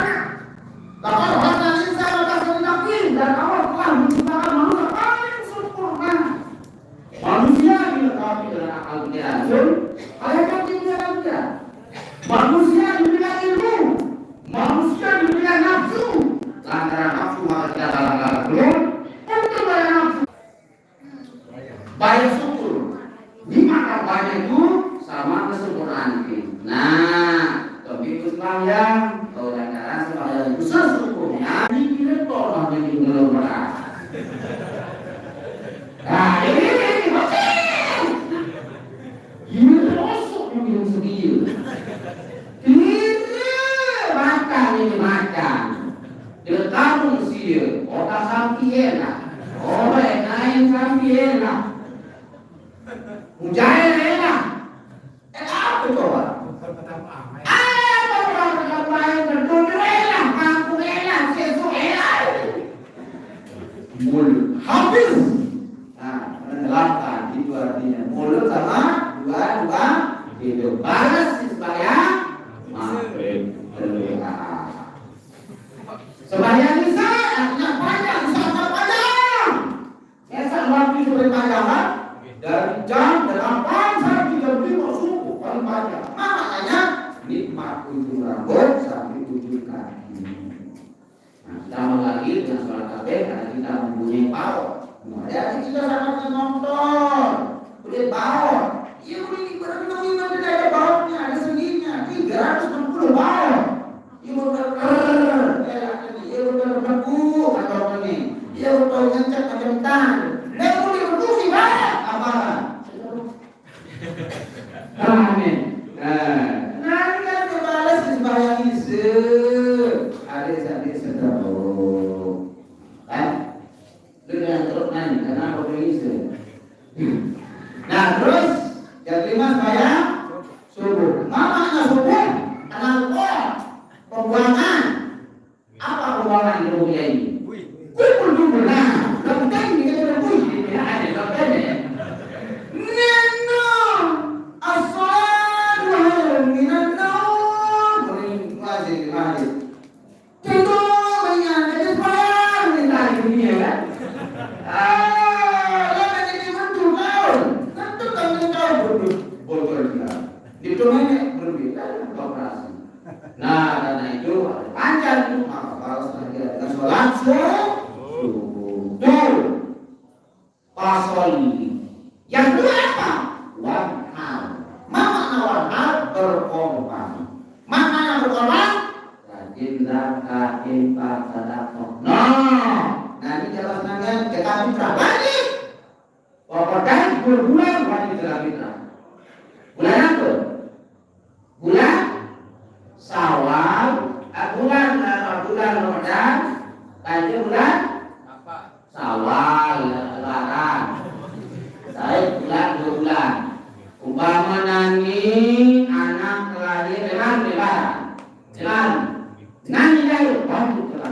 Kalau harta insan atas dinakin dan Allah telah menciptakan manusia paling sempurna. Manusia dilengkapi dengan akal pikiran, ayat pikiran. Manusia diberikan ilmu, manusia diberikan nafsu. Lantaran nafsu maka kita kalah belum untuk bayar nafsu. Bayar syukur. Di mata banyak itu sama kesempurnaan itu. Nah, begitu sembahyang, orang cara sembahyang itu sesungguhnya dipilih tolong jadi ngelola. Nah, ini ini rosok yang minum sedih. Ini makan ini makan. Dia tabung sih, otak sampai enak. Oh, naik sampai enak. Ujaya enak. Apa coba? Apa yang berdua enak, kampung enak, sesuatu enak. Mulut habis. Nah, menjelaskan itu artinya mulut sama dua hidup. Balas sembahyang maghrib berdoa. Sembahyang isya artinya panjang, sangat panjang. Esok waktu itu panjang kan? Dari jam 8 sampai jam 5 subuh paling panjang. Makanya nikmat ujung rambut sampai ujung kaki. Nah, ditambah lagi dengan sholat tarawih karena kita mempunyai power. Jadi kita sangat nonton, boleh power. Iya boleh berapa tidak ada powernya, ada sendinya 360 power. Iya berlaku atau ini, iya betul ngecat macam tan. Dia boleh berfungsi banyak apa? Amin. Nanti kan kebalas sembahyang isu. Ada sedang kan? Dengan terus nanti kenapa isu? Nah terus yang kelima sembahyang subuh. Maknanya subuh kenal pembuangan. Apa pembuangan di dunia ini? Kumpul dulu nah. Lepas ini kita berpuji. Ya ada lepas ini. Neno asal minan naum. Wajib. Tentu banyak jadi sembahyang minta di dunia kan? Lepas ini betul kau. Tentu kau bocor dia. Itu banyak berbeda operasi. Nah karena itu panjang itu maka harus lagi dengan sholat subuh. Tuh pasal ini. Yang kedua apa? Wanhar. Makna wanhar berkorban. Maknanya berkorban? Rajin zakat, infak, sedekah. Nah, nanti jelas nanti kita fitrah wajib. Pokoknya bulan wajib kita fitrah. Bulan apa? Bulan Syawal, bulan Ramadan, tadi bulan apa? Syawal, Lebaran. Saya bulan 2 bulan. Umpama nanti anak lahir Lebaran. Nanti dari waktu kita.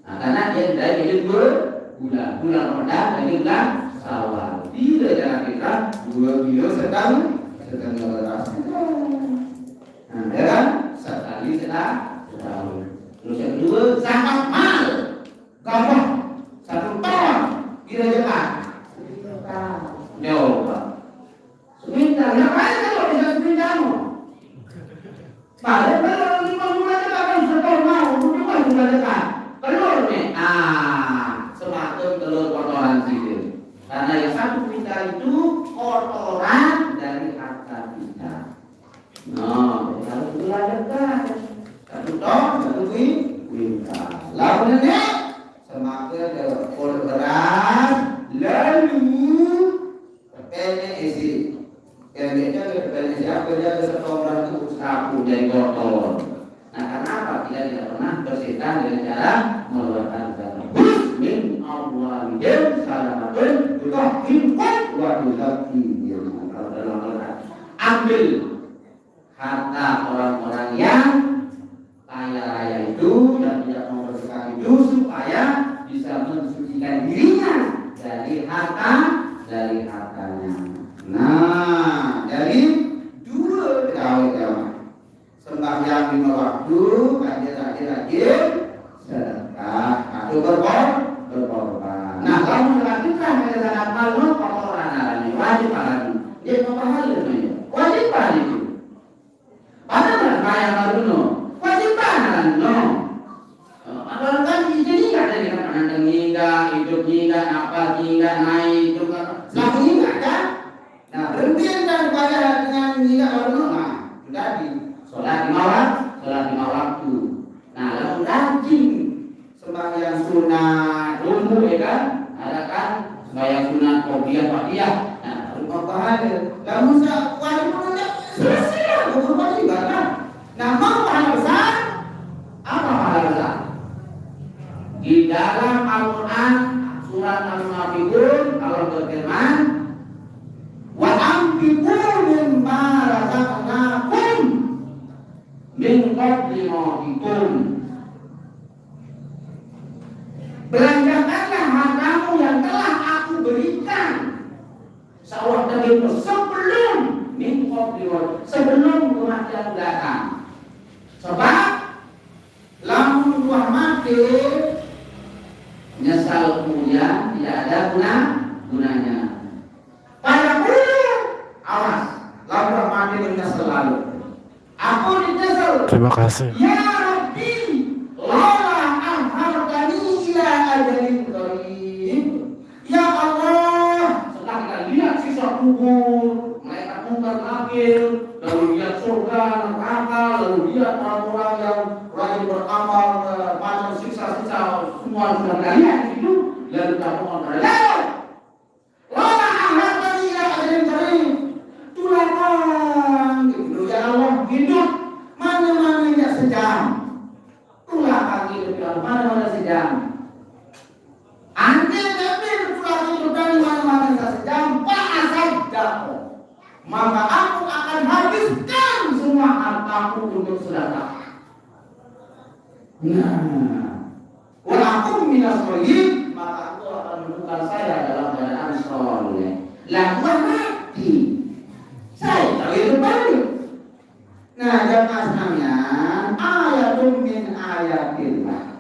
Nah, karena dia dari bulan Ramadan, dari bulan Syawal. Tidak jalan kita 2 kilo setahun beras. Nah, ya kan? Sekali setahun. Terus yang kedua, zakat mal. Gampang. 1 ton. Kira jelas. Coba. Sebentar, ngapain kalau bisa sebentar? Balik kalau 5 bulan kita akan setahun mau. Untuk juga dekat. Telur nih. Semakin telur kotoran situ. Karena yang 1 kuintal itu kotoran dari harta kita. Nah, harus belajar 1 ton 1 kuintal. Lalu semakin berat, lalu kerja setoran itu sapu dari kotor. Nah, karena apa? Kita tidak pernah bersihkan dengan cara mengeluarkan zakat. Min Allahil salamatun tutahhirkum wa tuzakkihim. Kalau dalam Al-Quran, ambil harta orang-orang yang kaya raya itu dan tidak membersihkan itu supaya bisa mensucikan dirinya dari hartanya. Nah, jadi dua kawan-kawan sembahyang 5 waktu, rajin sedekah atau berkorban. Nah, kalau melakukan kesalahan malu kotoran ini wajib alami. Dia pahala namanya. Wajib itu. Padahal bayar baru no. Wajib no. Orang kan jadi enggak ada di mana hingga hidup hingga apa hingga naik itu kan. Lalu enggak kan? Nah, berhenti daripada dengan hingga baru nah, sudah di sholat 5 waktu. Nah, lalu rajin sembahyang sunat umum ya kan? Ada kan sembahyang sunat qobliyah. Nah, pahala. Kamu wajib enggak? Selesai berwajib kan? Nah, mau pahala besar? Apa pahala besar? Di dalam Al-Quran surat Al-Munafiqun Allah berfirman, wa anfiqu mimma razaqnakum min qabli mau'ikum. Belanjakanlah hartamu yang telah aku berikan sebelum kematian datang. Sebab lamun buah mati nyesal kemudian tidak ada gunanya. Pada awas, lamun mati menyesal lalu. Aku dinyesal. Terima kasih. Ya Rabbi, lala amhartani ila ajalin qarib. Ya Allah, setelah kita lihat sisa kubur, malaikat mungkar nakir, lalu lihat surga, neraka, lalu lihat orang-orang yang rajin beramal, macam siksa-siksa, semua sudah kita lihat itu, lalu kita mohon kepada lala amhartani ila ajalin qarib. Tulang gitu ya Allah, hidup mana-mana tidak sejam. Tulang kaki hidup mana-mana sejam. Anda tapi tulang hidup dari mana-mana tidak sejam, asal dapat. Maka aku akan habiskan semua hartaku untuk sedekah. Nah, walaupun minas solihin, maka aku akan menemukan saya dalam keadaan soleh. Lalu mati. Saya tahu itu balik. Nah, jamaah sekalian, ayatun min ayatillah.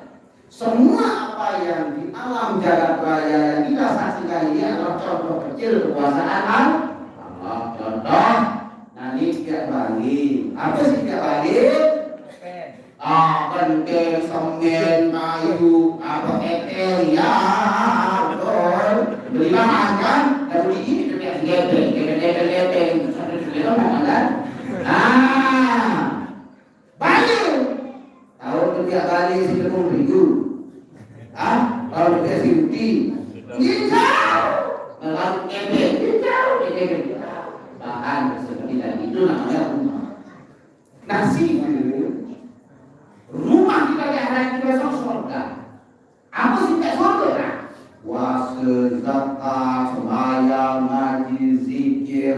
Semua apa yang di alam jagat raya yang kita saksikan ini adalah contoh kecil kekuasaan Allah. Contoh, nanti tidak balik. Apa sih tidak balik? Penting, semen, kayu, apa etel, ya, betul. Beli bahan kan? Lalu ini kita gede. Kita mau kan? Balik. Tahu setiap kali si ketemu minggu. Kalau dia sinti, hijau. Kalau kebet, hijau. Bahkan seperti tadi itu namanya rumah. Nasi rumah kita di akhirat kita besok surga. Apa sih tak surga? Puasa, zakat, sembahyang, ngaji, zikir,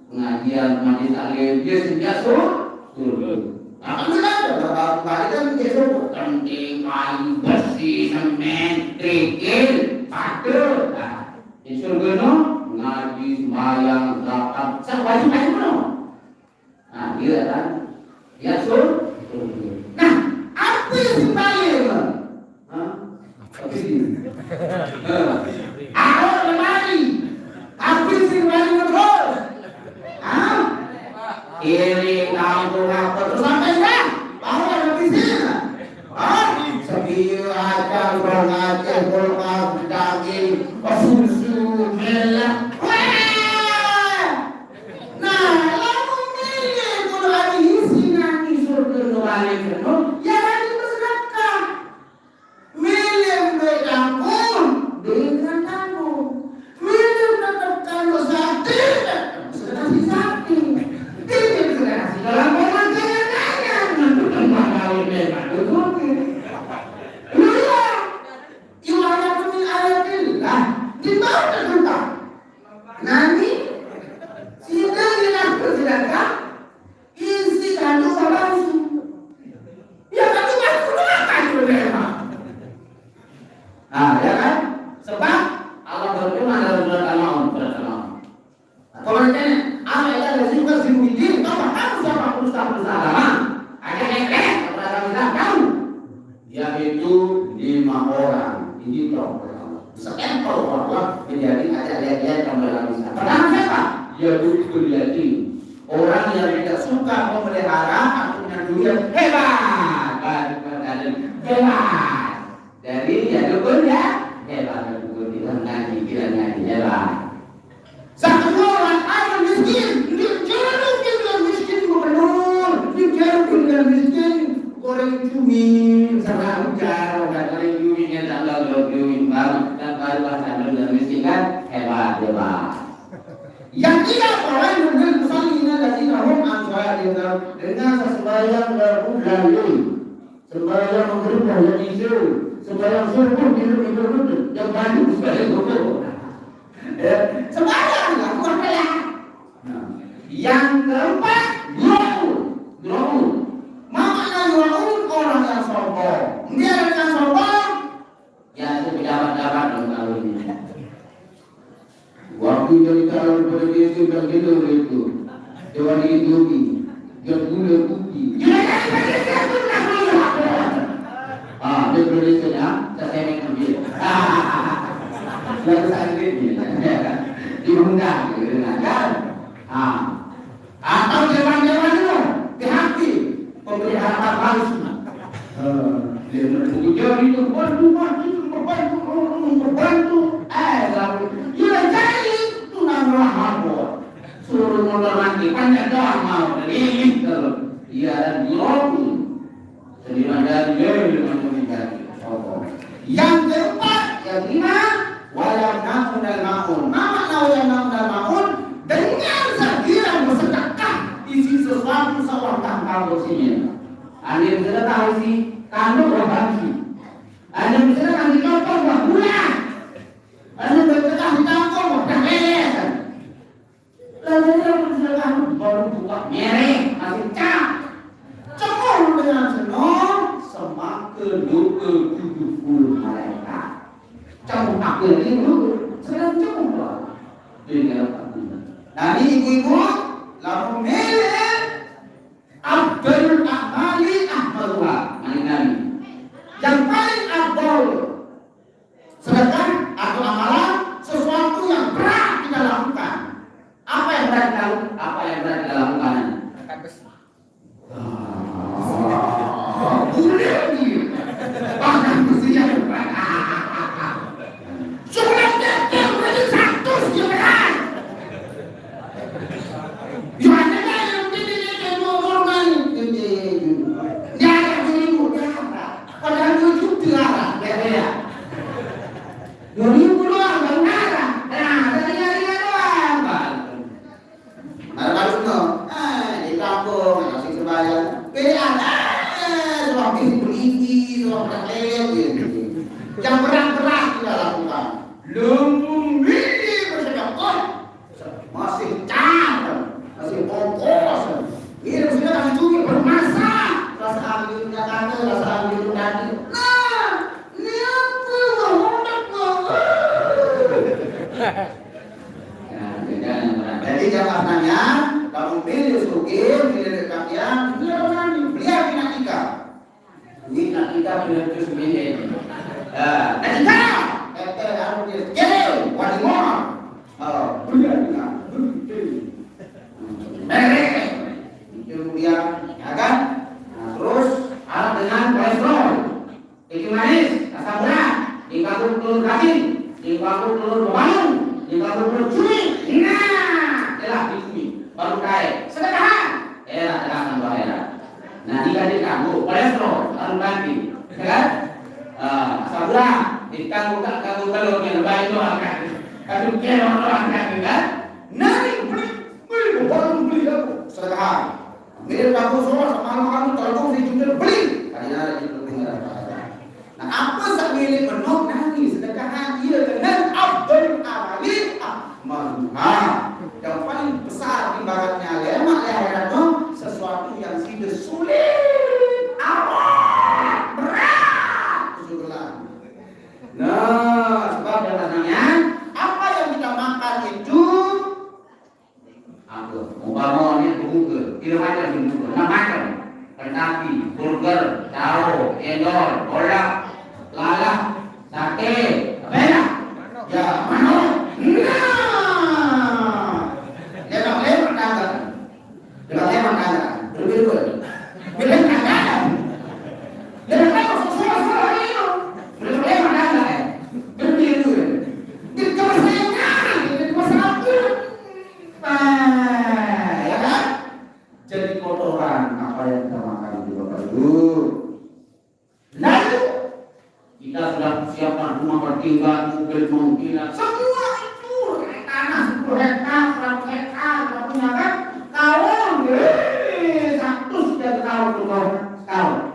pengajian, majlis taklim, dia sejak surga. Akan ada kan dia surga. Penting, kayu, bersih, semen, kerikil, patuh. Di surga no, ngaji, sembahyang, zakat, wajib no. Nah, dia kan, dia surga. Nah, apa yang sembahyang? Apa ini? Awal lemari. Apa yang sembahyang betul? Ini kampung apa tu sampai dah? Baru ada di sini. Sekian ajar mengajar berkat daging, susu, melak. Nah, lalu ini kalau ada isi nanti surga nolak penuh, ya ada bersedekah. Milim bercampur dengan Jadi ajak lihat-lihat dalam Islam. Pertama siapa? Yadul Yatim. Orang yang tidak suka memelihara punya dunia hebat. Hebat. Dari Yadul ya hebat. Ngaji hebat. Satu orang orang miskin, dia jangan miskin gubernur, dia jangan miskin goreng cumi, sama ujar, goreng cuminya tanggal 20 banget, dan baru bahasa miskin kan hebat. Yang tidak boleh dengan misalnya dari tahun ansar dengan sembahyang berbulan, sembahyang maghrib dan isya, sembahyang subuh itu yang banyak sembahyang subuh. Sembahyang lakukan ya. Yang keempat grow. Makanya grow orang yang sombong. Dia yang sombong, ya itu pejabat-pejabat dong kalau ini. Waktu jadi calon presiden dan itu, Dewan Indomie, yang punya bukti. Dia presiden saya mengambil. Lalu saya ini, diundang, kan? Atau zaman-zaman itu dihati pemeliharaan palsu. Dia mengujar itu membantu. Dia jadi tunang rahmat. Suruh motor mati panjang doang mau ini kalau dia ada biologi. Sediman dari dia dengan menjadi. Yang keempat, yang lima, walau namun dan maun. Mama walau namun dan maun dengan sekiranya bersedekah isi sesuatu sawah tanpa bosinya. Ada yang sedekah isi kandung berbagi. Ada yang sedekah di kantong berbulan. Ada yang sedekah di kantong berberes. Lalu yang sedekah baru buka merek masih cap. Cemur dengan senang semakin doa 70 mereka. Cemur takdir itu sedang cemur. Nah ini ibu-ibu lalu milih Abdul Ahmali Ahmadullah yang paling abdul sedangkan atau amalan sesuatu yang berat kita lakukan. Apa yang berat kita lakukan? Bahkan besi yang berat. Sudah dia berarti 100 yang berat. Gimana yang ini normal ini? Dia ada beribu dia. Padahal itu dilarang, ya. 2000 doang baru larang. Nah, dari doang. Baru itu. Di kampung masih sembahyang. Pilihan suami bergigi, suami berlele yang berat-berat kita lakukan. Lumumini bersedekah masih cantik, masih bongkos. Ini sudah kami curi bermasa. Rasa ambil Jakarta, rasa ambil tadi. Nah, ini apa hendak jadi jangan tanya, kamu pilih sugih, pilih kalian, beliau pinatika. Ini pinatika beliau itu sendiri. Natika, harus wadimor. Kemudian, ya kan? Terus alat dengan kolesterol, keju manis, asam urat, dikabur telur kacing, dikabur telur bebangun, dikabur telur cumi. Nah, telah dicumi, baru kaya. Sedekah, telah tambah era. Nah, jika dikabur kolesterol, harus ganti, ya kan? Asam urat, dikabur telurnya lebay doang kan? Kabur kelor doang kan? Nanti beli aku sedekah. Mirip kamu semua sama kalau kamu juga beli. Karena itu nah apa sambil menok nanti sedekah dia dengan Abdul Awali Ahmadullah yang paling besar ibaratnya lemak lehernya sesuatu yang sudah sulit awet berat susah. Nah sebab dasarnya apa yang kita makan itu umpama ini burger, tidak ada burger, nak makan, tetapi burger, tahu, endor, kolak, lalap, sate, apa ya? Ya, mana? pertinggalan mobil mengkilat, semua itu tanah 10 hektar, 100 hektar, nggak punya kan? Kawan, satu sudah tahun sekarang.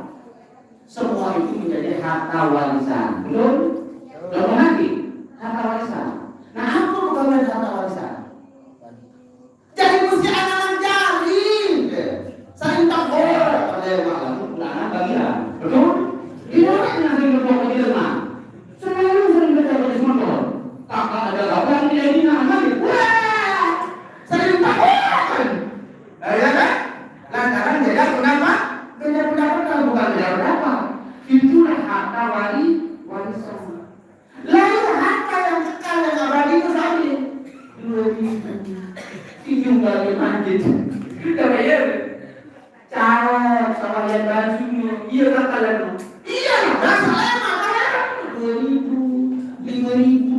Semua itu menjadi harta warisan, belum lagi harta warisan. Nah, apa pegawai harta warisan? Jadi mesti anak-anak jari, saling takut. Pada malam, anak bagian, betul? Ini orang yang sering berdoa di rumah. Selalu sering berdoa di motor. Kakak ada kakak yang ini anak ni, wah, sering takut. Ya kan? Lantaran beda pendapat, kalau bukan beda pendapat. Itulah harta warisan. Lalu harta yang kekal yang abadi itu saja. 2.000 Tinjung dari manjit. Kita bayar. Cara sekalian bajunya. Iya katakan. Iya, masalahnya makanan. 2.000, 5.000.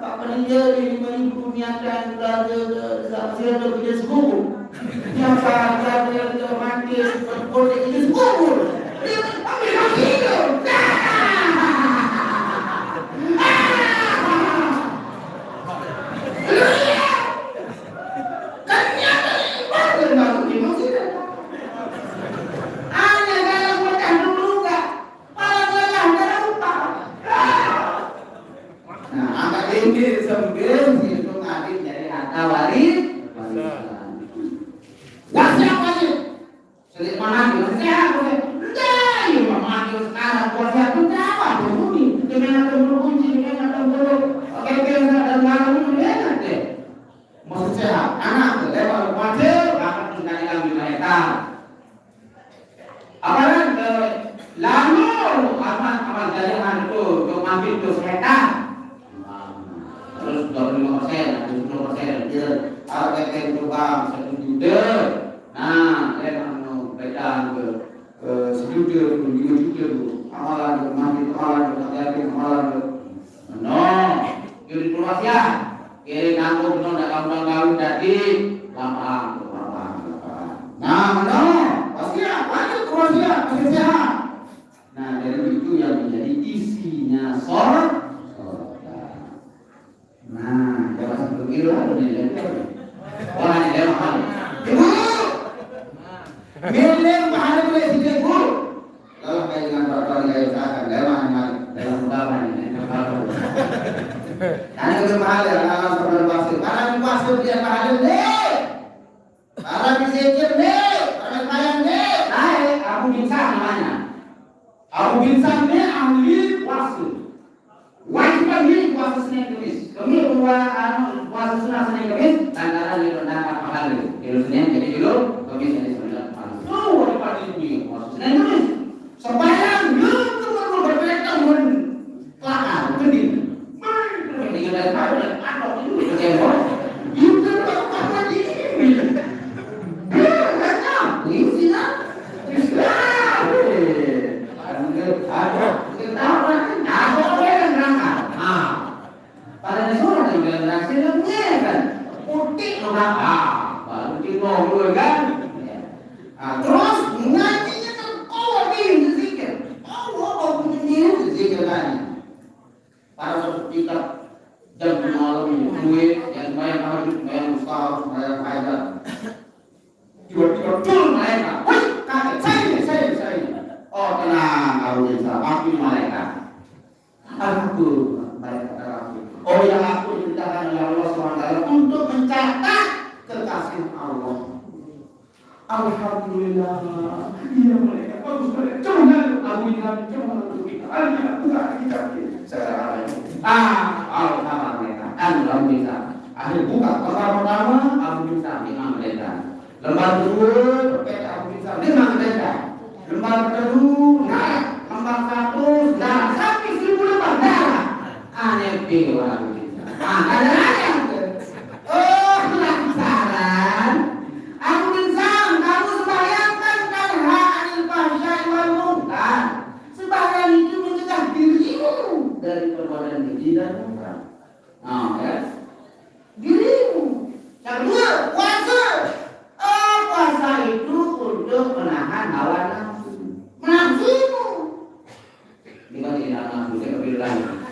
Pak Peninggal 5.000 niatan saya udah punya sepupu. Yang saya mati berpolitik ini sepupu. Ambil lagi itu. Lembar kedua, lima mereka. Lembar kedua, lembar satu, sampai 1.000 lembar darah. Aneh orang kita. Ada yang penasaran. Aku bincang, kamu sembahyangkan kan hak anil fahsya'i wal munkar. Sembahyang itu mencegah dirimu dari perbuatan keji dan munkar. Ya. Dirimu. Yang kedua, puasa. Puasa itu untuk menahan hawa nafsu. Nafsumu. Ini kan tidak nafsu, saya kebiri lagi.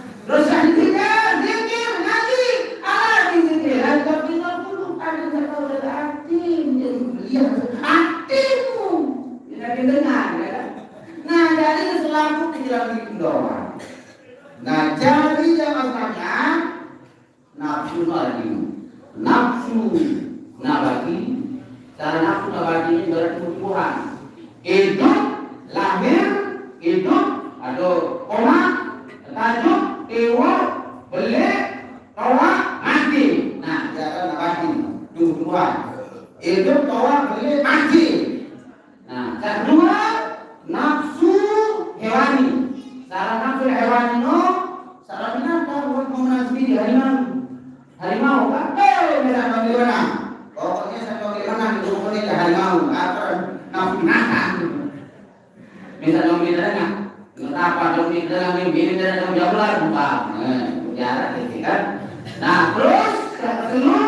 nafsu nabati. Nafsu nabati, cara nafsu nabati ini berarti tumbuhan. Hidup, lahir, hidup, atau koma, tajuk, dewa, belik, tawa, mati. Nah, cara nabati, tumbuhan. Hidup, tawa, belik, mati. Nah, cara kedua, nafsu hewani. Cara nafsu hewani no, cara binatang buat memenang sendiri harimau kan? Bisa panggil mana? Pokoknya saya panggil mana itu pokoknya harimau. Apa nafsu binatang? Bisa dong binatang? Kenapa dong binatang yang binatang jauh lah bukan? Jarak gitu kan? Nah terus kedua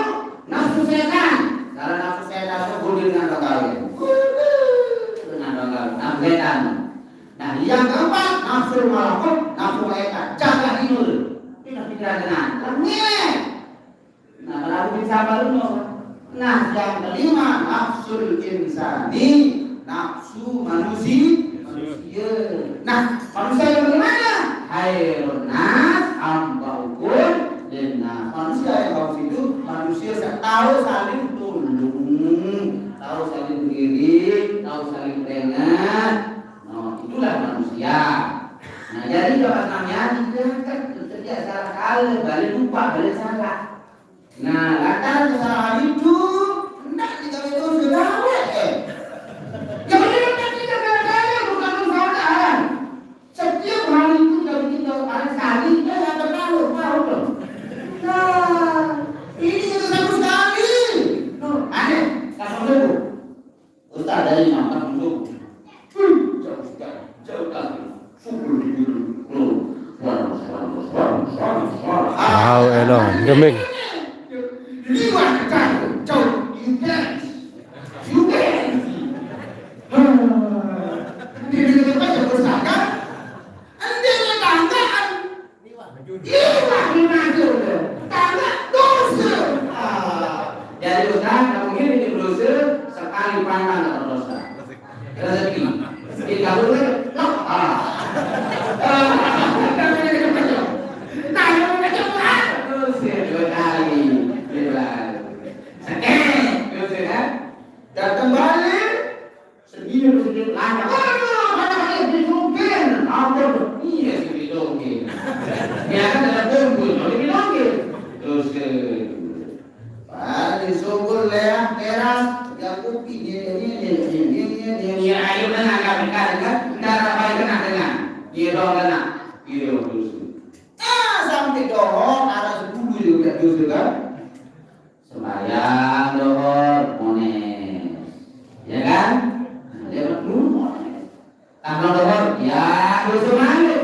nafsu setan. Cara nafsu setan itu kudu dengan kawin. Nafsu setan. Nah yang keempat nafsu malakut, nafsu malaikat. Jaga tidur. Tidak dengan lengit. Nah kalau bisa baru. Nah yang kelima nafsul insani, nafsu manusia. Nah manusia yang bagaimana? Hairun nas ambaukur dan manusia yang bagus itu manusia yang tahu saling tolong, tahu saling berdiri, tahu saling dengar. Itulah manusia. Nah jadi kalau namanya tidak kerja salah kali, balik lupa, balik salah. Nah lantaran kesalahan itu hendak kita itu sudah yang ini kita kali bukan kesalahan. Setiap hari itu dari kita ada sekali kita tidak tahu dong. Nah ini kita satu sekali. Aneh, kasih dulu. Ustaz dari mana dulu? Wow, elong, geming. Jadi Ustaz, kamu ini dosa sekali pandang atau dosa. Rezeki. Kita boleh datang balik sedih lancar. Ada didongeng, apa iya sih didongeng. Ya kan ada kumpul, kalau didongeng. Terus disungkul leah teras, yang kopi dia ayo kena agak dekat kan, darah baik kena dengan, dia kena, dia terus. Sampai dohor ada 10 juga terus kan. Sembahyang dohor mones, ya kan? Lewat dulu mones. Tanpa dohor, ya terus mana?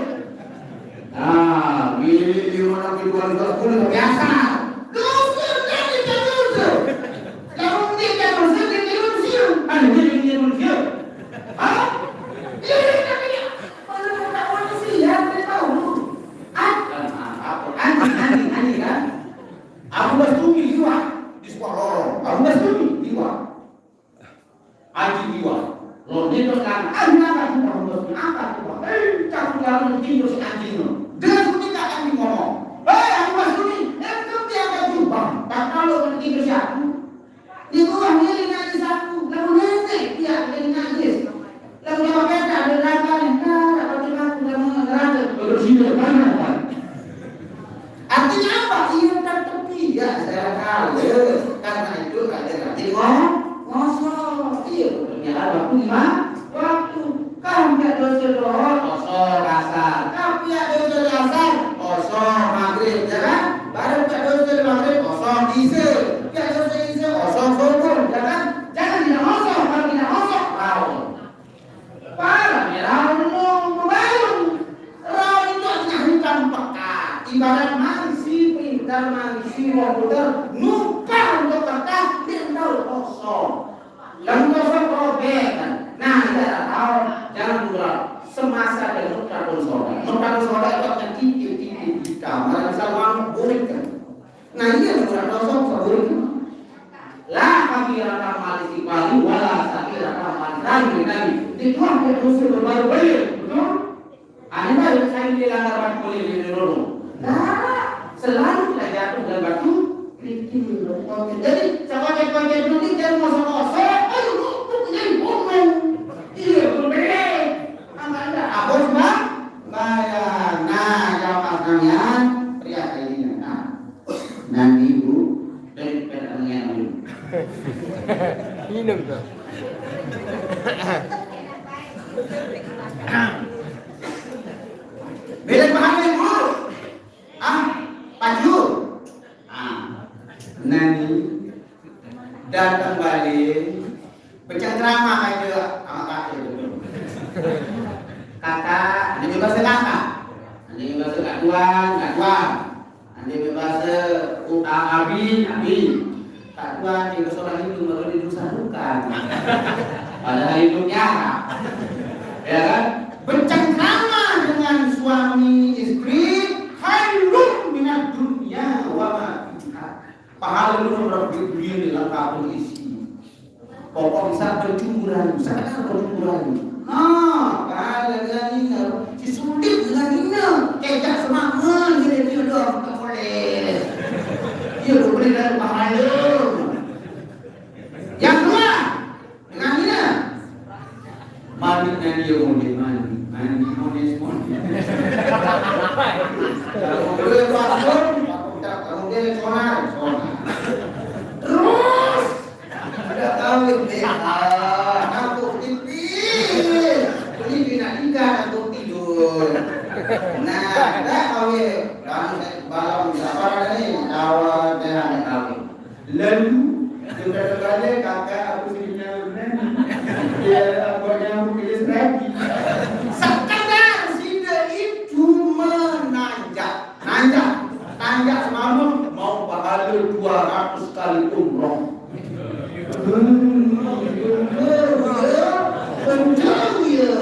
Nah, di mana keduaan terpuluh biasa. Aku berstudi jiwa di sekolah lorong. Aku berstudi jiwa. Aji jiwa. Lo dia kan apa sih kamu berstudi apa tuh? Cakap jalan tidur si anjing lo. Dengan ketika anjing ngomong, aku berstudi. Itu dia akan jumpa. Tak kalau tidur si aku. Di bawah dia nangis aku. Lalu nanti dia nangis. Lalu dia pakai ada neraka nih. Nah, apa dia aku dalam neraka? Terus dia mana? Artinya apa? Iya kan tepi ya saya tahu. Karena itu ada nanti ngosok. Iya ternyata waktu gimana? Waktu kan nggak dosa doa, kosong kasar. Tapi ada dosa kasar, kosong maghrib, ya kan? Baru nggak dosa maghrib, kosong isya. Nggak dosa isya, kosong subuh, ya kan? Jangan tidak kosong, kalau tidak kosong, raul. Parah ya raul membayung. Raul itu artinya hitam pekat. Ibarat mangsi pintar mangsi komputer numpang untuk kertas dia tahu kosong yang kosong robek kan. Nah kita tahu jangan kurang semasa dan nukar konsola itu akan titik di kamar misal uang burik kan. Nah ini yang kurang kosong burik lah kami rata malisi pali wala tapi rata malisi kami dituang ke musuh baru balik betul. Anda harus saya dilanggar boleh di dulu. Nah, selalu kita jatuh dan batu Jadi pakai nanti jangan masa-masa. Ayo, jadi ngomong. Iya, berbeda. Ada apa cuma? Bayar. Nah, jawab pertanyaan. Pria kayak gini. Nah, nanti ibu dari pertanyaan dulu. Minum tuh. Beda paham ibu. Paju. Nanti datang balik bercengkrama kayak sama kakak itu. Kakak, ini bahasa kakak. Ini bahasa kak tuan. Ini bahasa utang abi. Kak tuan itu seorang itu baru didosa-dukan. Padahal hidupnya, ya kan? Bercengkrama dengan suami istri, khairun minad dunya wa ma fiha. Pahala lu berdunia dalam kabel isi. Pokok bisa bercumburan, Nah, kalau dengan ini, si sulit dengan ini, kejak semangat, jadi dia doang tak boleh. Dia boleh dari pahala. Yang kedua, dengan ini, mandi dia mandi. Kalau boleh pastor, kalau dia sonar. Terus ada kawin deh, aku tipis, ini nak nikah aku tidur. Nah, ada kawin, balong apa ni? Awal dia ada kawin. Lalu juga sekali kakak aku sinyal dia abangnya aku pilih lagi. Sekadar sida itu nanjak semalam mau pahala 200 kali umroh. Bencang ya.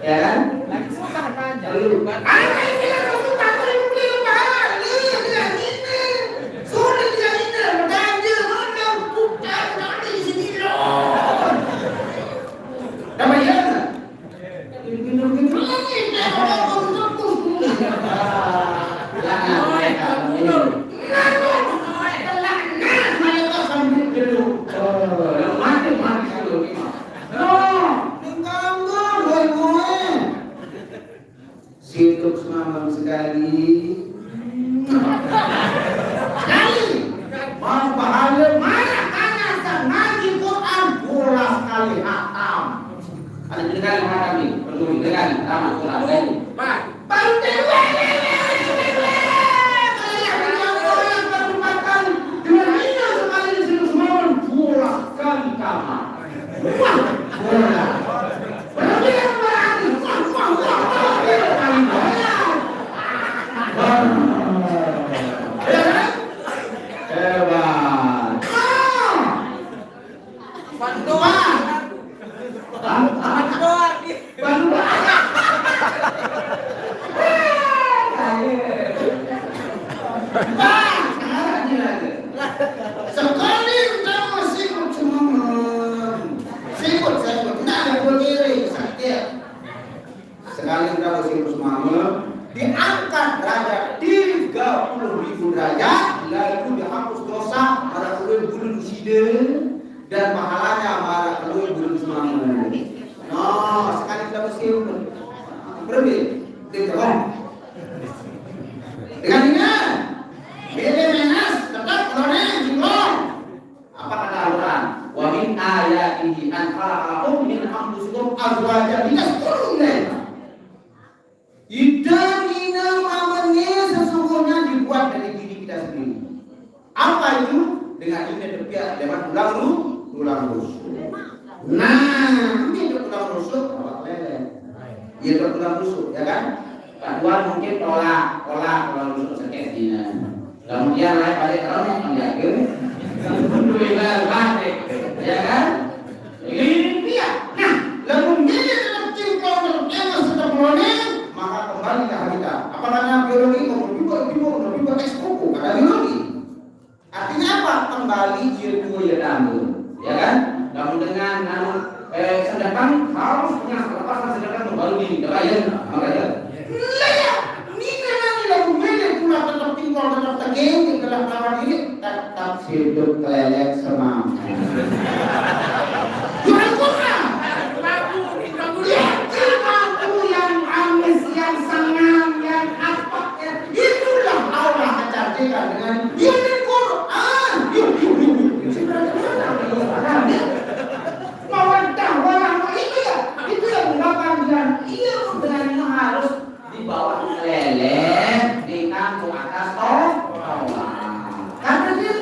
Ya kan? Hidup semalam sekali mau pahala mana kanasan ngaji Quran pula sekali hatam. Ada dengar hatam ni perlu dengar hatam Quran ini baru dengar sekali udah masih cuma sikut nah ada berdiri sakit sekali udah masih semangat diangkat derajat 30.000 derajat lalu dihapus dosa para ulul bulu sida dan pahalanya para ulul bulu semangat. Nah sekali udah masih berarti dengan ingat beda menas tetap oleh jinglong. Apa kata Al-Quran? Wa min ayatihi an khalaqakum min anfusikum azwajan litaskunu ilaiha. Idamina mamanya sesungguhnya dibuat dari diri kita sendiri. Apa itu? Dengan ini terbiak lewat tulang rusuk. Nah, ini tulang rusuk awak lele. Iya tulang rusuk, ya kan? Pak Tuan mungkin tolak tulang rusuk sakit dina. Kemudian lain balik kalau menjaga alhamdulillah balik, ya kan? Ini dia. Nah, lalu ini dalam cincang terkena sudah mulai, maka kembali ke habitat. Apa namanya biologi? Biologi ekskuku, kata biologi. Artinya apa? Kembali ilmu ya damu, ya kan? Namun dengan sedangkan harus punya kelepasan sedangkan kembali di kebayang, makanya hidup kelelek semam. Jual Quran. Aku yang amis, yang sengam, yang apa ya. Itulah Allah menjadikan dengan ini Quran. Mawadah warahmah itu yang menyebabkan dan iya dengan itu harus dibawa kelelek di kantong atas Allah. Karena dia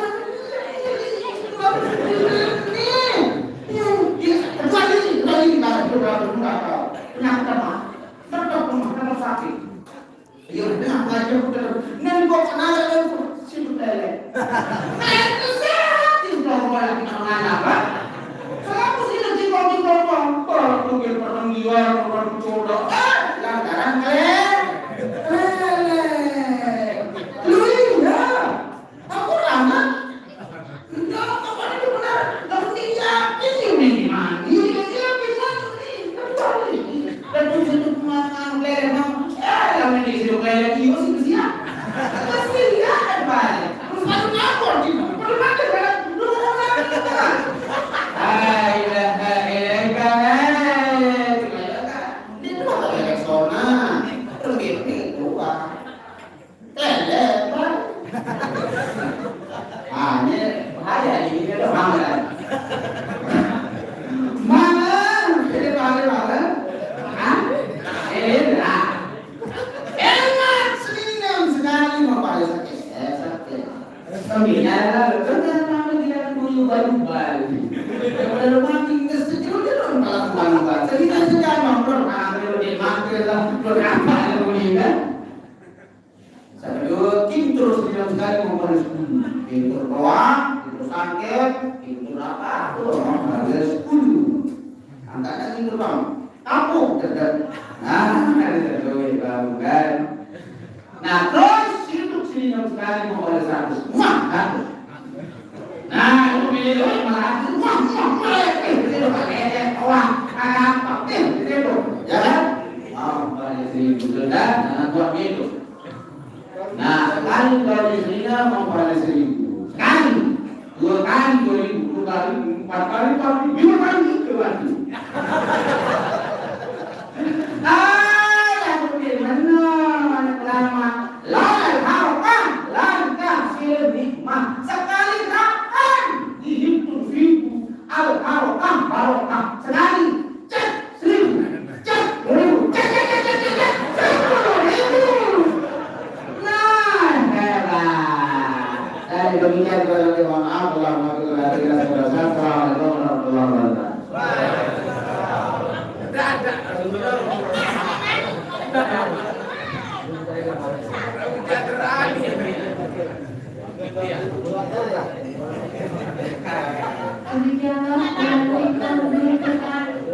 Demikianlah penelitian berita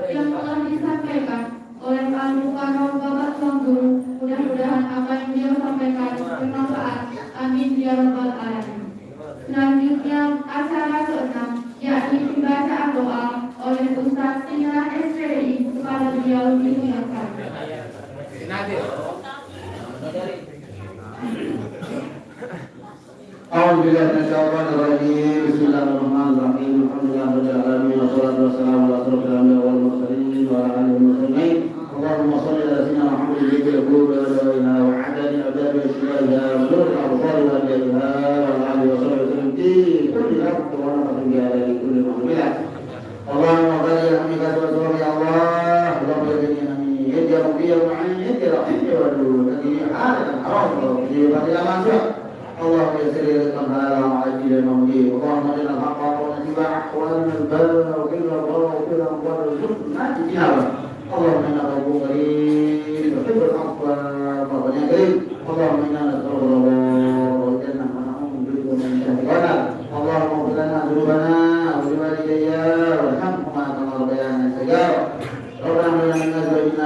yang telah disampaikan oleh Pak Mukarram Bapak Tuan Guru. Mudah-mudahan apa yang dia sampaikan bermanfaat. Amin ya rabbal alamin. Selanjutnya acara ke-6 yakni pembacaan doa oleh Ustaz Sinara SPDI kepada beliau dimuliakan. Alhamdulillah Bismillahirrahmanirrahim. Alhamdulillah alamin wassalatu wassalamu ala asyrofil anbiya'i wal mursalin wa ala alihi wa sahbihi. Allahumma shalli ala sayyidina Muhammadin wa ala wa adadi abadi ismiha wa nuril absar wa jadiha wa ala alihi wa sahbihi wa sallam fi kulli waqtin wa nafsin bi adadi kulli mahmilah. Allahumma barik hamdika wa sallam ya Allah. Allahumma jadinya amin. Ya Rabbi ya Mu'in ya Rahim ya Wadud. Tadi ada haram wa fadilah masuk. اللهم يسر رزقا حلالا وعاجلا ومجيد اللهم اجعلنا الحق حقا اتباعه وارنا البر وكل الضر وكل الضر وارزقنا اجتنابه اللهم انك غفور كريم تحب العفو فاعف كريم اللهم انا نسالك الرضا والجنه ونعوذ بك من شر الغنى اللهم اغفر لنا ذنوبنا ولوالدي وارحمهما كما ربيانا صغارا ربنا هب لنا من ازواجنا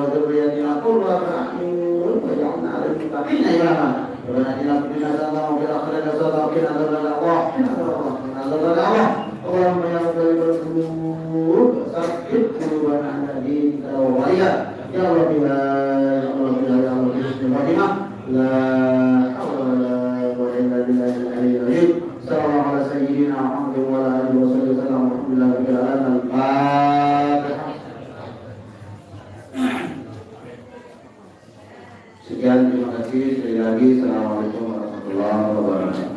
وذرياتنا قرة اعين واجعلنا للمتقين اماما ربنا اتنا في الدنيا حسنه وفي الاخره حسنه وقنا عذاب النار اللهم يا مقلب القلوب ثبت قلوبنا على دينك ووليا يا رب لا حول ولا قوه الا بالله العلي العظيم sayyidina Muhammad wa ala alihi wasallam. Alhamdulillah rabbil alamin. Al-Fatihah. Sekian, terima kasih sekali lagi. Assalamualaikum warahmatullahi wabarakatuh.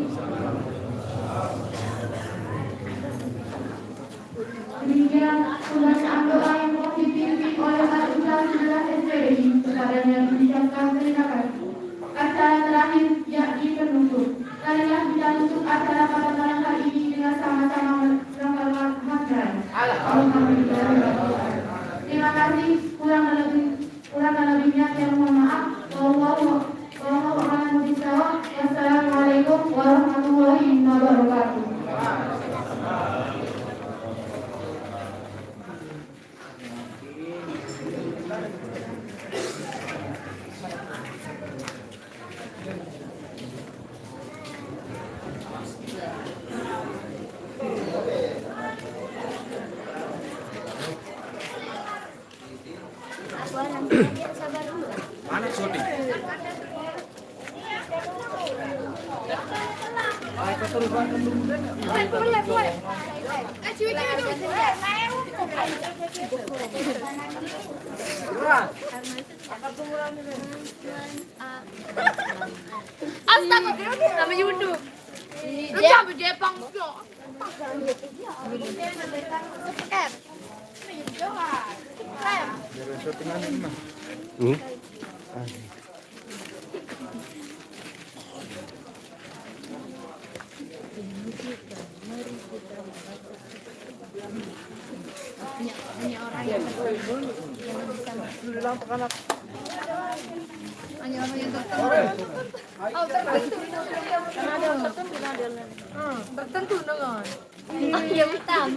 Demikian pembacaan doa yang telah dipimpin oleh Al-Ustaz Sudah SPDI. Kepadanya diucapkan terima kasih. Acara terakhir yakni penutup. Marilah kita tutup acara pada malam hari ini dengan sama-sama melafalkan hamdalah. Alhamdulillah. Terima kasih. Kurang lebihnya saya mohon maaf. Wassalamualaikum warahmatullahi wabarakatuh. Mana syuting? Astagfirullah sama YouTube. Lu coba Jepang yo. Tertentu dengan. Ya betul.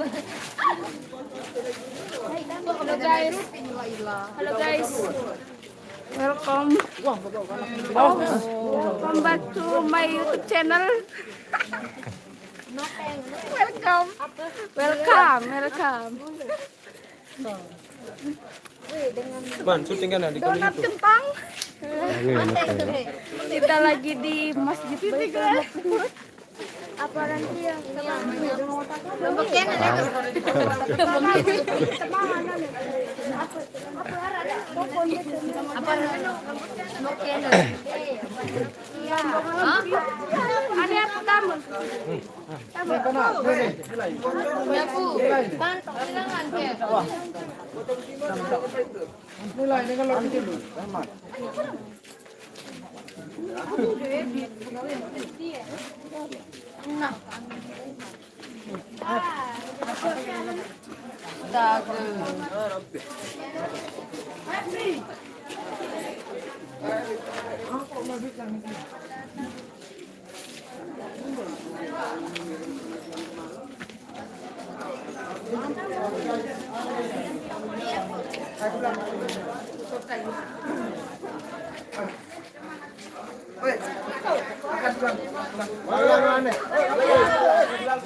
Halo guys. Welcome. Welcome back to my YouTube channel. Welcome. Ban, syuting kan di Donat kentang. Kita lagi di Masjid Baitul Maqdis. Apa nanti yang Mana?